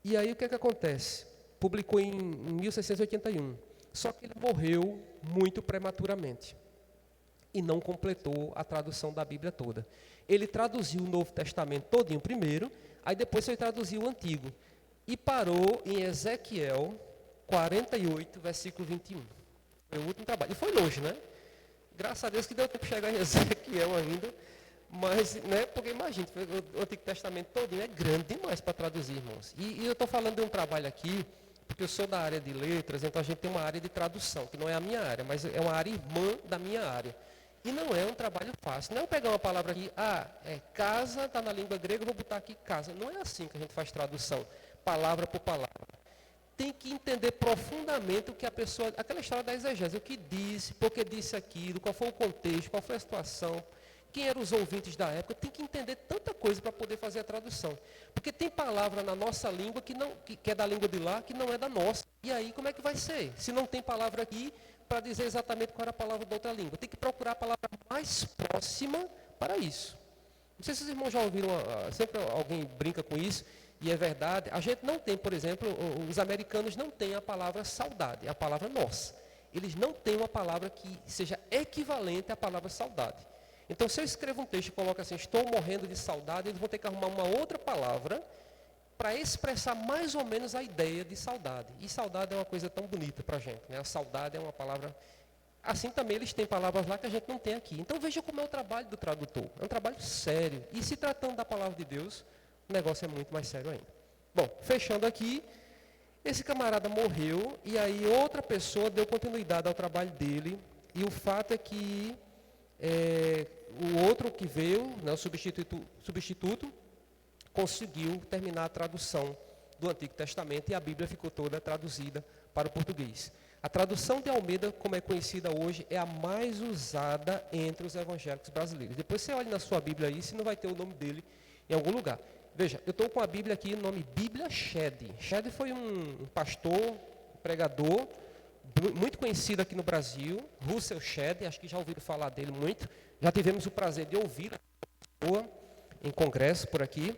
E aí o que acontece? Publicou em 1681. Só que ele morreu muito prematuramente e não completou a tradução da Bíblia toda. Ele traduziu o Novo Testamento todinho primeiro, aí depois foi traduzir o Antigo. E parou em Ezequiel 48, versículo 21. Foi o último trabalho. E foi longe, né? Graças a Deus que deu tempo de chegar em Ezequiel ainda. Mas, né, porque imagina, o Antigo Testamento todinho é grande demais para traduzir, irmãos. E eu estou falando de um trabalho aqui, porque eu sou da área de letras, então a gente tem uma área de tradução, que não é a minha área, mas é uma área irmã da minha área. E não é um trabalho fácil. Não é eu pegar uma palavra aqui, casa, está na língua grega, eu vou botar aqui casa. Não é assim que a gente faz tradução, palavra por palavra. Tem que entender profundamente o que a pessoa, aquela história da exegese, o que disse, por que disse aquilo, qual foi o contexto, qual foi a situação, quem eram os ouvintes da época. Tem que entender tanta coisa para poder fazer a tradução. Porque tem palavra na nossa língua que é da língua de lá, que não é da nossa. E aí como é que vai ser? Se não tem palavra aqui para dizer exatamente qual era a palavra da outra língua. Tem que procurar a palavra mais próxima para isso. Não sei se os irmãos já ouviram, sempre alguém brinca com isso, e é verdade. A gente não tem, por exemplo, os americanos não têm a palavra saudade, é a palavra nossa. Eles não têm uma palavra que seja equivalente à palavra saudade. Então, se eu escrevo um texto e coloco assim, estou morrendo de saudade, eles vão ter que arrumar uma outra palavra para expressar mais ou menos a ideia de saudade. E saudade é uma coisa tão bonita para a gente, né? A saudade é uma palavra... Assim também eles têm palavras lá que a gente não tem aqui. Então veja como é o trabalho do tradutor. É um trabalho sério. E se tratando da palavra de Deus, o negócio é muito mais sério ainda. Bom, fechando aqui, esse camarada morreu e aí outra pessoa deu continuidade ao trabalho dele. E o fato é que o outro que veio, né, o substituto, conseguiu terminar a tradução do Antigo Testamento e a Bíblia ficou toda traduzida para o português. A tradução de Almeida, como é conhecida hoje, é a mais usada entre os evangélicos brasileiros. Depois você olha na sua Bíblia aí, se não vai ter o nome dele em algum lugar. Veja, eu estou com a Bíblia aqui, o nome Bíblia Shedd. Shedd foi um pastor, um pregador, muito conhecido aqui no Brasil, Russell Shedd, acho que já ouviram falar dele muito. Já tivemos o prazer de ouvir em congresso por aqui.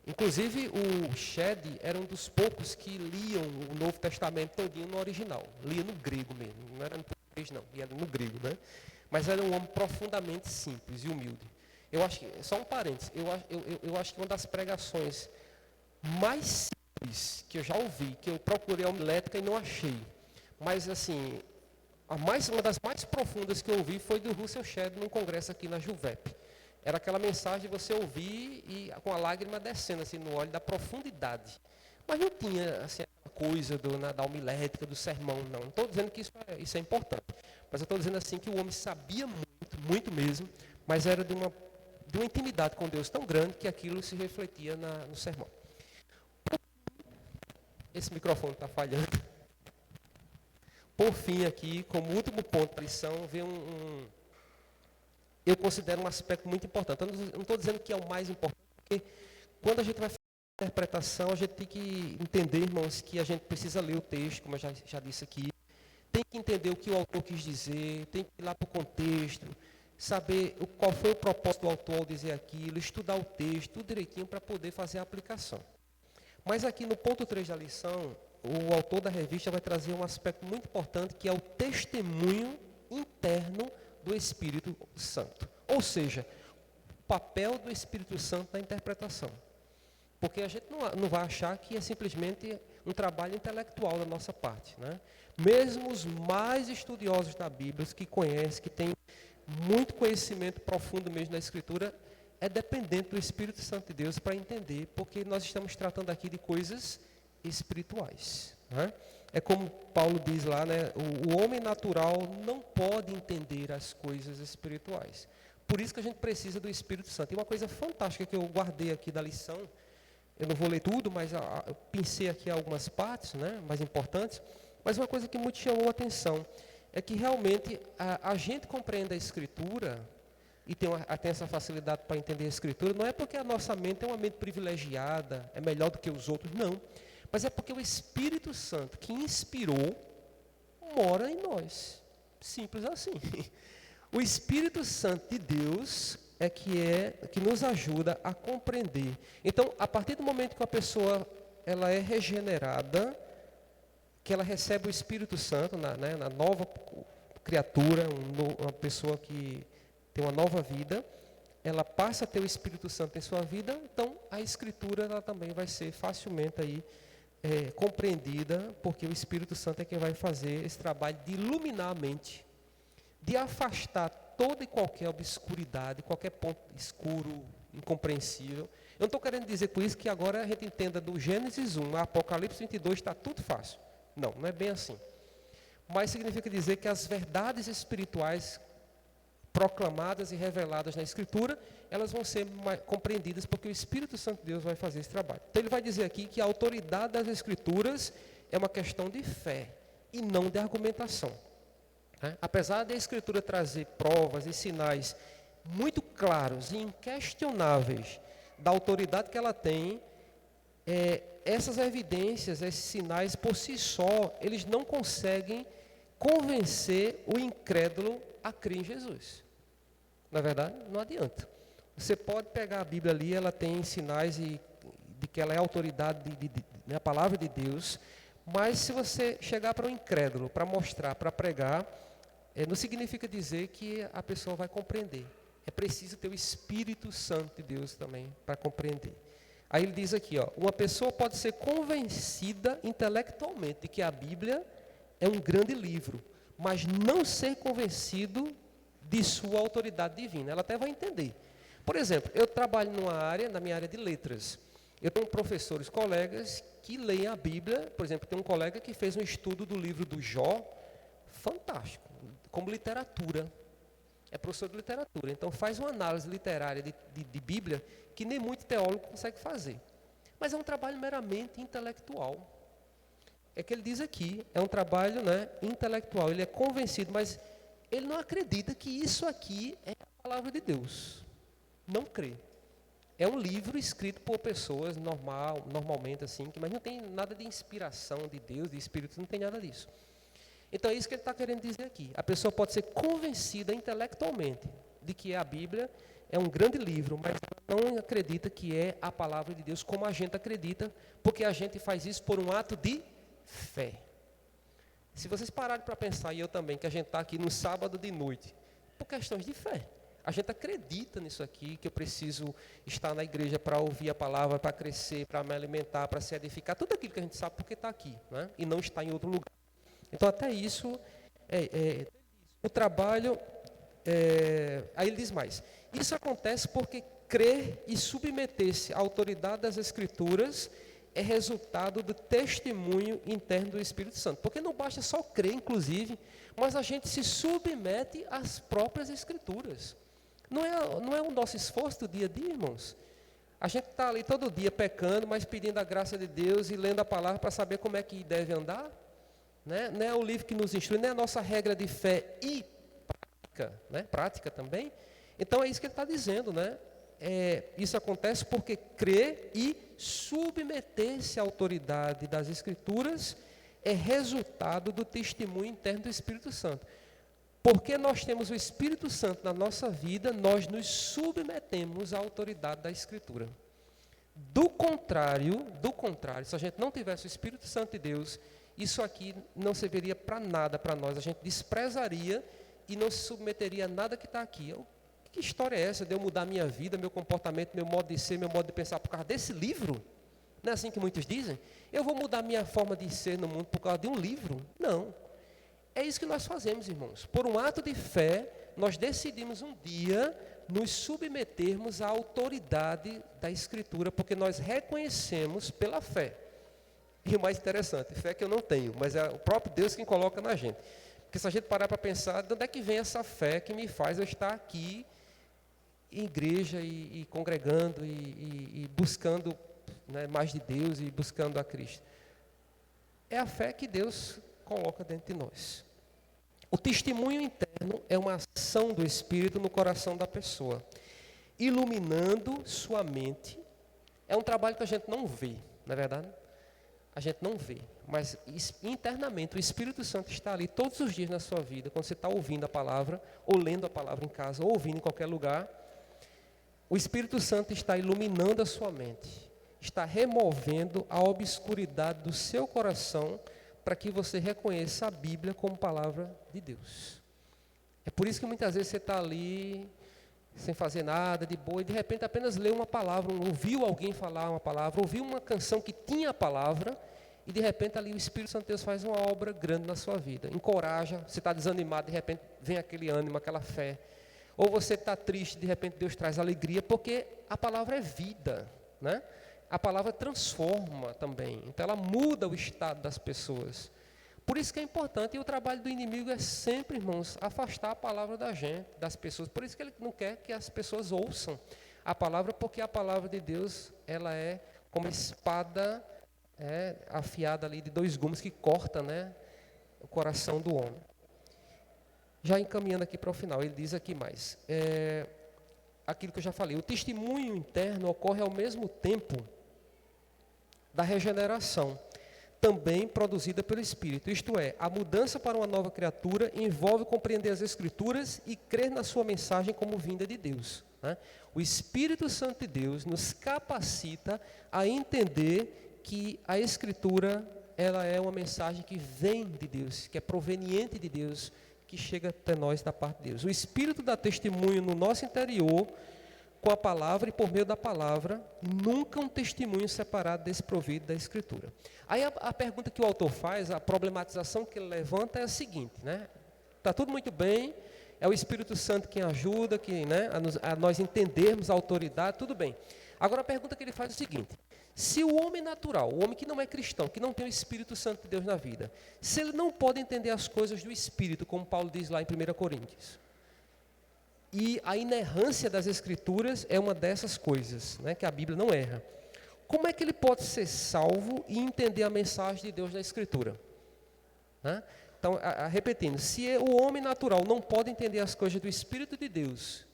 Inclusive, o Shedd era um dos poucos que liam o Novo Testamento todinho no original. Lia no grego mesmo, não era no português não, lia no grego, né? Mas era um homem profundamente simples e humilde. Eu acho que, só um parênteses, eu acho que uma das pregações mais simples que eu já ouvi, que eu procurei a homilética e não achei, mas assim, uma das mais profundas que eu ouvi foi do Russell Shedd num congresso aqui na Juvep. Era aquela mensagem de você ouvir e com a lágrima descendo assim no olho da profundidade. Mas não tinha assim, a coisa da homilética, do sermão, não. Não estou dizendo que isso é importante. Mas eu estou dizendo assim que o homem sabia muito, muito mesmo, mas era de uma intimidade com Deus tão grande que aquilo se refletia no sermão. Esse microfone está falhando. Por fim aqui, como último ponto de lição, vem eu considero um aspecto muito importante. Eu não estou dizendo que é o mais importante, porque quando a gente vai fazer a interpretação, a gente tem que entender, irmãos, que a gente precisa ler o texto, como eu já disse aqui, tem que entender o que o autor quis dizer, tem que ir lá para o contexto, saber qual foi o propósito do autor ao dizer aquilo, estudar o texto, tudo direitinho para poder fazer a aplicação. Mas aqui no ponto 3 da lição, o autor da revista vai trazer um aspecto muito importante, que é o testemunho interno do Espírito Santo. Ou seja, o papel do Espírito Santo na interpretação. Porque a gente não vai achar que é simplesmente um trabalho intelectual da nossa parte, né? Mesmo os mais estudiosos da Bíblia, os que conhecem, que têm muito conhecimento profundo mesmo da Escritura, é dependente do Espírito Santo de Deus para entender, porque nós estamos tratando aqui de coisas espirituais. Né? É como Paulo diz lá, né? O homem natural não pode entender as coisas espirituais. Por isso que a gente precisa do Espírito Santo. E uma coisa fantástica que eu guardei aqui da lição, eu não vou ler tudo, mas eu pensei aqui algumas partes, né, mais importantes, mas uma coisa que muito chamou a atenção é que realmente a gente compreende a Escritura e tem essa facilidade para entender a Escritura, não é porque a nossa mente é uma mente privilegiada, é melhor do que os outros, não. Mas é porque o Espírito Santo que inspirou mora em nós. Simples assim. O Espírito Santo de Deus é que nos ajuda a compreender. Então, a partir do momento que a pessoa ela é regenerada, que ela recebe o Espírito Santo, na nova criatura, uma pessoa que tem uma nova vida, ela passa a ter o Espírito Santo em sua vida, então a Escritura ela também vai ser facilmente aí, compreendida, porque o Espírito Santo é quem vai fazer esse trabalho de iluminar a mente, de afastar toda e qualquer obscuridade, qualquer ponto escuro, incompreensível. Eu não estou querendo dizer com isso que agora a gente entenda do Gênesis 1 a Apocalipse 22 está tudo fácil. Não, não é bem assim. Mas significa dizer que as verdades espirituais proclamadas e reveladas na Escritura, elas vão ser compreendidas porque o Espírito Santo de Deus vai fazer esse trabalho. Então ele vai dizer aqui que a autoridade das Escrituras é uma questão de fé e não de argumentação. Apesar da Escritura trazer provas e sinais muito claros e inquestionáveis da autoridade que ela tem, essas evidências, esses sinais por si só, eles não conseguem convencer o incrédulo a crer em Jesus. Na verdade, não adianta. Você pode pegar a Bíblia ali, ela tem sinais de que ela é autoridade da palavra de Deus, mas se você chegar para um incrédulo, para mostrar, para pregar, não significa dizer que a pessoa vai compreender. É preciso ter o Espírito Santo de Deus também para compreender. Aí ele diz aqui, uma pessoa pode ser convencida intelectualmente de que a Bíblia é um grande livro, mas não ser convencido de sua autoridade divina. Ela até vai entender. Por exemplo, eu trabalho na minha área de letras. Eu tenho professores, colegas que leem a Bíblia. Por exemplo, tem um colega que fez um estudo do livro do Jó, fantástico, como literatura. É professor de literatura, então faz uma análise literária de Bíblia que nem muito teólogo consegue fazer. Mas é um trabalho meramente intelectual. É que ele diz aqui, é um trabalho, intelectual, ele é convencido, mas ele não acredita que isso aqui é a palavra de Deus. Não crê. É um livro escrito por pessoas normalmente assim, mas não tem nada de inspiração de Deus, de Espírito, não tem nada disso. Então é isso que ele está querendo dizer aqui. A pessoa pode ser convencida intelectualmente de que a Bíblia é um grande livro, mas não acredita que é a palavra de Deus como a gente acredita, porque a gente faz isso por um ato de fé. Se vocês pararem para pensar, e eu também, que a gente está aqui no sábado de noite, por questões de fé. A gente acredita nisso aqui, que eu preciso estar na igreja para ouvir a palavra, para crescer, para me alimentar, para se edificar, tudo aquilo que a gente sabe porque está aqui, e não está em outro lugar. Então, até isso, o trabalho, aí ele diz mais, isso acontece porque crer e submeter-se à autoridade das Escrituras é resultado do testemunho interno do Espírito Santo. Porque não basta só crer, inclusive, mas a gente se submete às próprias Escrituras. Não é o nosso esforço do dia a dia, irmãos. A gente está ali todo dia pecando, mas pedindo a graça de Deus e lendo a palavra para saber como é que deve andar. Não é o livro que nos instrui, não é a nossa regra de fé e prática, prática também. Então é isso que ele está dizendo, isso acontece porque crer e submeter-se à autoridade das Escrituras é resultado do testemunho interno do Espírito Santo. Porque nós temos o Espírito Santo na nossa vida, nós nos submetemos à autoridade da Escritura. Do contrário, se a gente não tivesse o Espírito Santo de Deus, isso aqui não serviria para nada para nós. A gente desprezaria e não se submeteria a nada que está aqui. Que história é essa de eu mudar minha vida, meu comportamento, meu modo de ser, meu modo de pensar por causa desse livro? Não é assim que muitos dizem? Eu vou mudar minha forma de ser no mundo por causa de um livro? Não. É isso que nós fazemos, irmãos. Por um ato de fé, nós decidimos um dia nos submetermos à autoridade da Escritura, porque nós reconhecemos pela fé. E o mais interessante, fé que eu não tenho, mas é o próprio Deus quem coloca na gente. Porque se a gente parar para pensar, de onde é que vem essa fé que me faz eu estar aqui em igreja e congregando e buscando, né, mais de Deus e buscando a Cristo? É a fé que Deus coloca dentro de nós. O testemunho interno é uma ação do Espírito no coração da pessoa, iluminando sua mente. É um trabalho que a gente não vê, não é verdade? A gente não vê, mas internamente o Espírito Santo está ali todos os dias na sua vida, quando você está ouvindo a palavra, ou lendo a palavra em casa, ou ouvindo em qualquer lugar. O Espírito Santo está iluminando a sua mente, está removendo a obscuridade do seu coração, para que você reconheça a Bíblia como palavra de Deus. É por isso que muitas vezes você está ali, sem fazer nada, de boa, e de repente apenas leu uma palavra, ouviu alguém falar uma palavra, ouviu uma canção que tinha a palavra, e de repente ali o Espírito Santo de Deus faz uma obra grande na sua vida. Encoraja, você está desanimado, de repente vem aquele ânimo, aquela fé. Ou você está triste, de repente Deus traz alegria, porque a palavra é vida, né? A palavra transforma também, então ela muda o estado das pessoas. Por isso que é importante, e o trabalho do inimigo é sempre, irmãos, afastar a palavra da gente, das pessoas. Por isso que ele não quer que as pessoas ouçam a palavra, porque a palavra de Deus, ela é como espada afiada ali de 2 gumes que corta, né, o coração do homem. Já encaminhando aqui para o final, ele diz aqui mais, aquilo que eu já falei, o testemunho interno ocorre ao mesmo tempo da regeneração, também produzida pelo Espírito. Isto é, a mudança para uma nova criatura envolve compreender as Escrituras e crer na sua mensagem como vinda de Deus, né? O Espírito Santo de Deus nos capacita a entender que a Escritura, ela é uma mensagem que vem de Deus, que é proveniente de Deus, que chega até nós da parte de Deus. O Espírito dá testemunho no nosso interior com a palavra e por meio da palavra, nunca um testemunho separado desse provido da Escritura. Aí a pergunta que o autor faz, a problematização que ele levanta é a seguinte, né? Está tudo muito bem, é o Espírito Santo quem ajuda, né, a nós entendermos a autoridade, tudo bem. Agora a pergunta que ele faz é o seguinte: se o homem natural, o homem que não é cristão, que não tem o Espírito Santo de Deus na vida, se ele não pode entender as coisas do Espírito, como Paulo diz lá em 1 Coríntios, e a inerrância das Escrituras é uma dessas coisas, né, que a Bíblia não erra, como é que ele pode ser salvo e entender a mensagem de Deus na Escritura? Né? Então, repetindo, se o homem natural não pode entender as coisas do Espírito de Deus,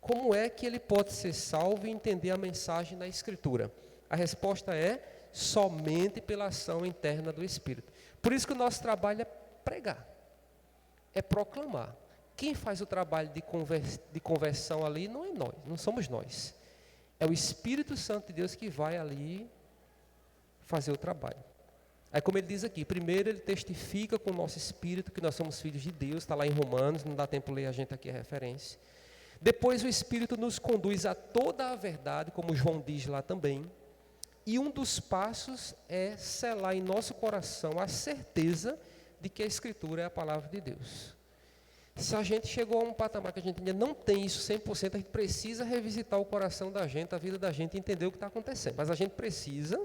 como é que ele pode ser salvo e entender a mensagem da Escritura? A resposta é somente pela ação interna do Espírito. Por isso que o nosso trabalho é pregar, é proclamar. Quem faz o trabalho de conversão ali não é nós, não somos nós. É o Espírito Santo de Deus que vai ali fazer o trabalho. Aí, como ele diz aqui, primeiro ele testifica com o nosso espírito que nós somos filhos de Deus, está lá em Romanos, não dá tempo de ler a gente aqui a referência. Depois o Espírito nos conduz a toda a verdade, como João diz lá também. E um dos passos é selar em nosso coração a certeza de que a Escritura é a palavra de Deus. Se a gente chegou a um patamar que a gente ainda não tem isso 100%, a gente precisa revisitar o coração da gente, a vida da gente e entender o que está acontecendo. Mas a gente precisa,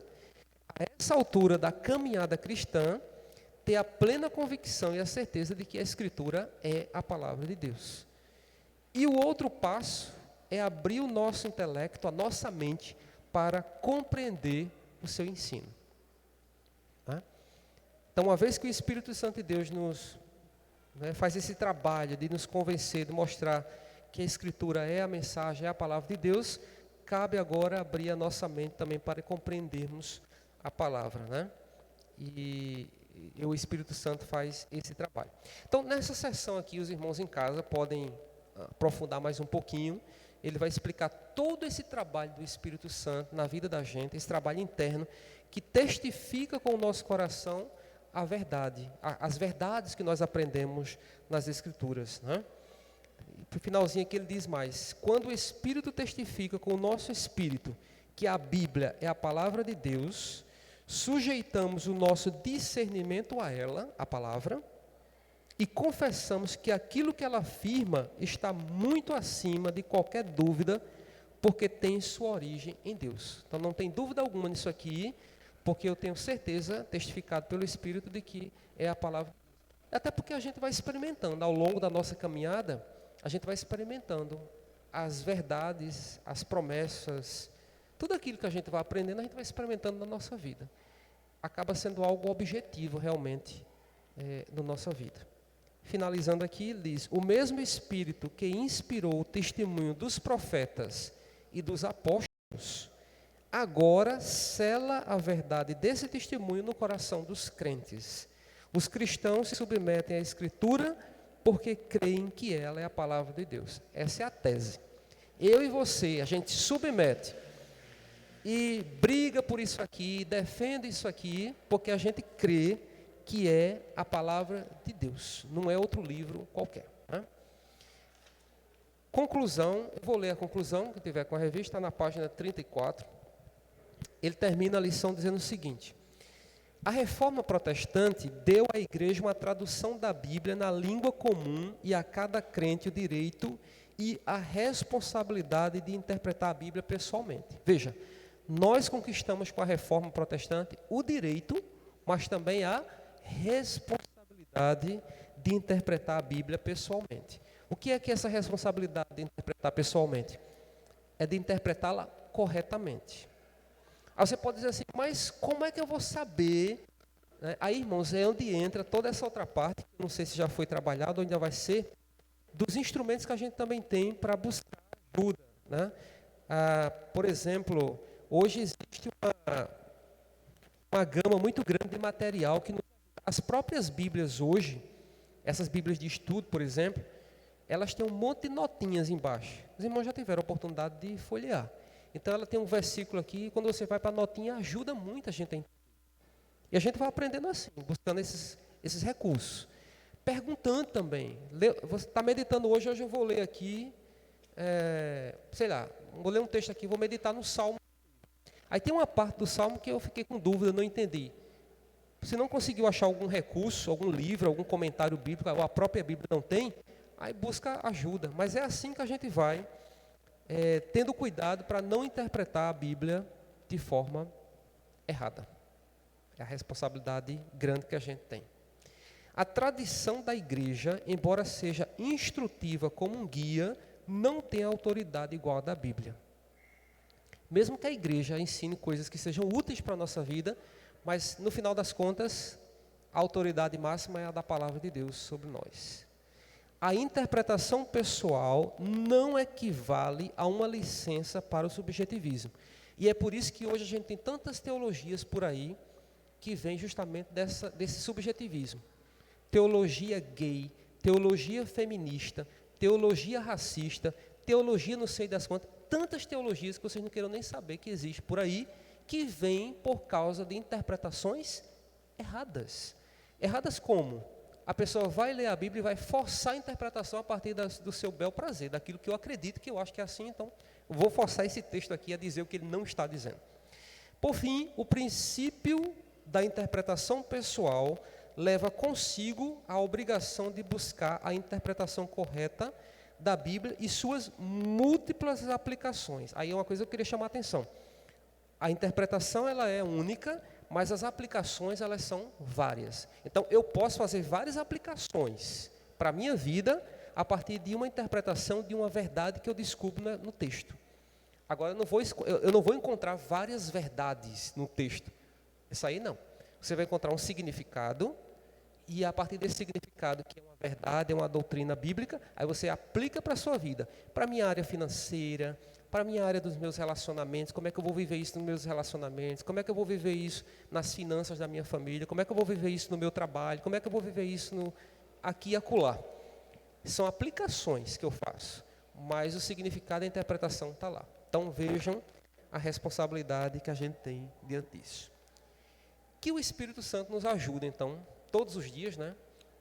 a essa altura da caminhada cristã, ter a plena convicção e a certeza de que a Escritura é a palavra de Deus. E o outro passo é abrir o nosso intelecto, a nossa mente, para compreender o seu ensino. Tá? Então, uma vez que o Espírito Santo de Deus faz esse trabalho de nos convencer, de mostrar que a Escritura é a mensagem, é a palavra de Deus, cabe agora abrir a nossa mente também para compreendermos a palavra, né? E o Espírito Santo faz esse trabalho. Então, nessa sessão aqui, os irmãos em casa podem aprofundar mais um pouquinho. Ele vai explicar todo esse trabalho do Espírito Santo na vida da gente, esse trabalho interno, que testifica com o nosso coração a verdade, as verdades que nós aprendemos nas Escrituras, né? Para o finalzinho aqui ele diz mais: quando o Espírito testifica com o nosso espírito que a Bíblia é a palavra de Deus, sujeitamos o nosso discernimento a ela, a palavra, e confessamos que aquilo que ela afirma está muito acima de qualquer dúvida, porque tem sua origem em Deus. Então não tem dúvida alguma nisso aqui, porque eu tenho certeza, testificado pelo Espírito, de que é a palavra. Até porque a gente vai experimentando, ao longo da nossa caminhada, a gente vai experimentando as verdades, as promessas, tudo aquilo que a gente vai aprendendo, a gente vai experimentando na nossa vida. Acaba sendo algo objetivo, realmente, na nossa vida. Finalizando aqui, ele diz: o mesmo Espírito que inspirou o testemunho dos profetas e dos apóstolos, agora sela a verdade desse testemunho no coração dos crentes. Os cristãos se submetem à Escritura porque creem que ela é a palavra de Deus. Essa é a tese. Eu e você, a gente se submete e briga por isso aqui, defende isso aqui, porque a gente crê que é a palavra de Deus, não é outro livro qualquer. Né? Conclusão, eu vou ler a conclusão, que tiver com a revista, está na página 34. Ele termina a lição dizendo o seguinte: a reforma protestante deu à igreja uma tradução da Bíblia na língua comum e a cada crente o direito e a responsabilidade de interpretar a Bíblia pessoalmente. Veja, nós conquistamos com a reforma protestante o direito, mas também a responsabilidade de interpretar a Bíblia pessoalmente. O que é essa responsabilidade de interpretar pessoalmente? É de interpretá-la corretamente. Aí você pode dizer assim, mas como é que eu vou saber? Aí, irmãos, é onde entra toda essa outra parte, não sei se já foi trabalhado ou ainda vai ser, dos instrumentos que a gente também tem para buscar ajuda. Né? Por exemplo, hoje existe uma gama muito grande de material que as próprias Bíblias hoje, essas Bíblias de estudo, por exemplo, elas têm um monte de notinhas embaixo. Os irmãos já tiveram a oportunidade de folhear. Então ela tem um versículo aqui, e quando você vai para a notinha, ajuda muito a gente a entender. E a gente vai aprendendo assim, buscando esses recursos. Perguntando também. Você está meditando hoje eu vou ler aqui, vou ler um texto aqui, vou meditar no Salmo. Aí tem uma parte do Salmo que eu fiquei com dúvida, não entendi. Se não conseguiu achar algum recurso, algum livro, algum comentário bíblico, ou a própria Bíblia não tem, aí busca ajuda. Mas é assim que a gente vai, tendo cuidado para não interpretar a Bíblia de forma errada. É a responsabilidade grande que a gente tem. A tradição da igreja, embora seja instrutiva como um guia, não tem autoridade igual à da Bíblia. Mesmo que a igreja ensine coisas que sejam úteis para a nossa vida, mas no final das contas, a autoridade máxima é a da palavra de Deus sobre nós. A interpretação pessoal não equivale a uma licença para o subjetivismo. E é por isso que hoje a gente tem tantas teologias por aí que vêm justamente desse subjetivismo. Teologia gay, teologia feminista, teologia racista, teologia não sei das quantas, tantas teologias que vocês não queiram nem saber que existe por aí, que vêm por causa de interpretações erradas. Erradas como? A pessoa vai ler a Bíblia e vai forçar a interpretação a partir do seu bel prazer, daquilo que eu acredito, que eu acho que é assim, então eu vou forçar esse texto aqui a dizer o que ele não está dizendo. Por fim, o princípio da interpretação pessoal leva consigo a obrigação de buscar a interpretação correta da Bíblia e suas múltiplas aplicações. Aí é uma coisa que eu queria chamar a atenção. A interpretação ela é única, mas as aplicações elas são várias. Então eu posso fazer várias aplicações para a minha vida a partir de uma interpretação de uma verdade que eu descubro no texto. Agora eu não vou encontrar várias verdades no texto. Isso aí não. Você vai encontrar um significado e a partir desse significado, que é uma verdade, é uma doutrina bíblica, aí você aplica para a sua vida, para a minha área financeira, para a minha área dos meus relacionamentos, como é que eu vou viver isso nos meus relacionamentos, como é que eu vou viver isso nas finanças da minha família, como é que eu vou viver isso no meu trabalho, como é que eu vou viver isso aqui e acolá. São aplicações que eu faço, mas o significado e a interpretação está lá. Então vejam a responsabilidade que a gente tem diante disso. Que o Espírito Santo nos ajude, então, todos os dias, né,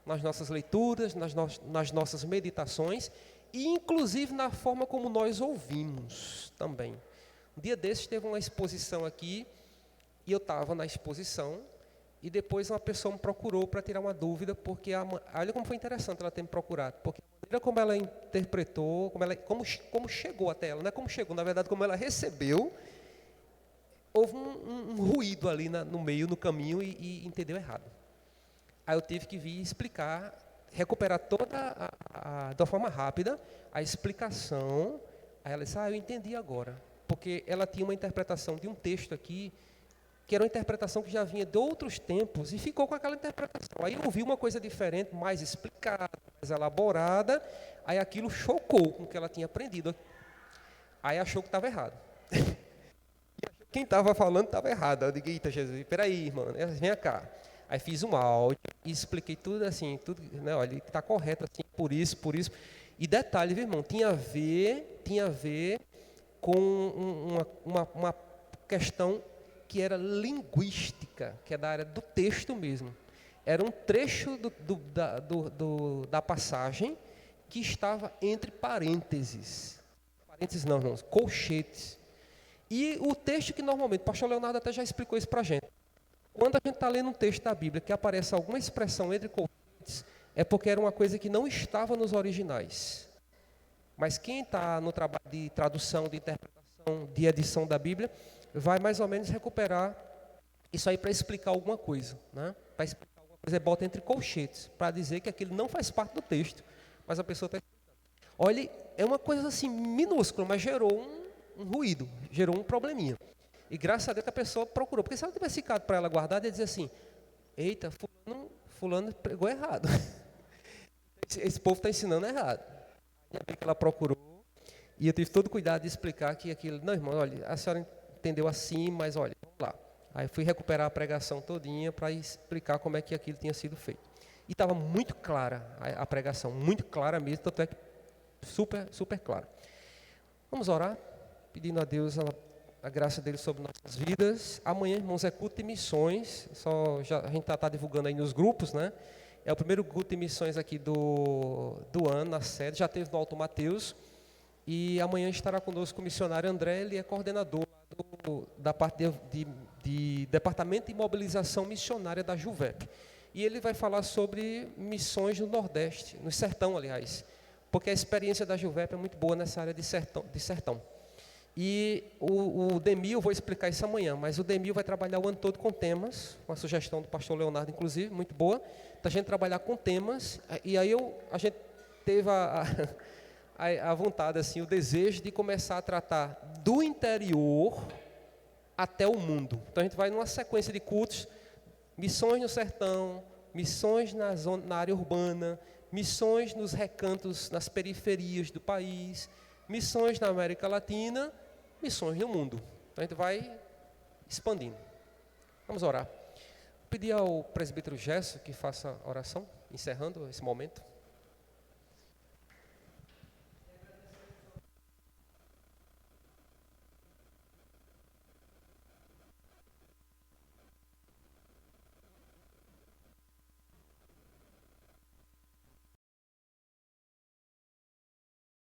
nas nossas leituras, nas nossas meditações, e inclusive na forma como nós ouvimos também. Um dia desses teve uma exposição aqui, e eu estava na exposição, e depois uma pessoa me procurou para tirar uma dúvida, porque olha como foi interessante ela ter me procurado, porque a maneira como ela interpretou, como chegou até ela, não é como chegou, na verdade, como ela recebeu, houve um ruído ali no meio, no caminho, e entendeu errado. Aí eu tive que vir explicar, recuperar toda de uma forma rápida, a explicação. Aí ela disse, eu entendi agora. Porque ela tinha uma interpretação de um texto aqui, que era uma interpretação que já vinha de outros tempos, e ficou com aquela interpretação. Aí eu ouvi uma coisa diferente, mais explicada, mais elaborada, aí aquilo chocou com o que ela tinha aprendido. Aí achou que estava errado. Quem estava falando estava errado. Eu digo, eita Jesus, peraí, irmã, vem cá. Aí fiz um áudio e expliquei tudo assim, tudo, né, olha, está correto assim, por isso. E detalhe, viu, irmão, tinha a ver com uma questão que era linguística, que é da área do texto mesmo. Era um trecho da passagem que estava entre parênteses. Parênteses não, irmãos, colchetes. E o texto que normalmente, o pastor Leonardo até já explicou isso para a gente. Quando a gente está lendo um texto da Bíblia que aparece alguma expressão entre colchetes, é porque era uma coisa que não estava nos originais. Mas quem está no trabalho de tradução, de interpretação, de edição da Bíblia, vai mais ou menos recuperar isso aí para explicar alguma coisa. Né? Para explicar alguma coisa, bota entre colchetes, para dizer que aquilo não faz parte do texto, mas a pessoa está explicando. Olha, é uma coisa assim minúscula, mas gerou um ruído, gerou um probleminha. E graças a Deus que a pessoa procurou. Porque se ela tivesse ficado para ela guardada, ia dizer assim, eita, fulano pregou errado. Esse povo está ensinando errado. Ainda bem que ela procurou. E eu tive todo cuidado de explicar que aquilo... Não, irmão, olha, a senhora entendeu assim, mas olha, vamos lá. Aí fui recuperar a pregação todinha para explicar como é que aquilo tinha sido feito. E estava muito clara a pregação, muito clara mesmo, tanto é que super, super clara. Vamos orar, pedindo a Deus a graça dele sobre nossas vidas. Amanhã, irmãos, é culto de missões. A gente está divulgando aí nos grupos, né? É o primeiro culto de missões aqui do ano, na sede. Já teve no Alto Mateus. E amanhã estará conosco o missionário André. Ele é coordenador da parte de Departamento de Mobilização Missionária da JUVEP. E ele vai falar sobre missões no Nordeste, no Sertão, aliás. Porque a experiência da JUVEP é muito boa nessa área de sertão. E o Demil, eu vou explicar isso amanhã, mas o Demil vai trabalhar o ano todo com temas, com a sugestão do pastor Leonardo, inclusive, muito boa, da gente trabalhar com temas, e aí a gente teve a vontade, assim, o desejo de começar a tratar do interior até o mundo. Então a gente vai numa sequência de cultos, missões no sertão, missões na área urbana, missões nos recantos, nas periferias do país, missões na América Latina, missões no mundo. Então a gente vai expandindo. Vamos orar. Vou pedir ao presbítero Gesso que faça a oração, encerrando esse momento.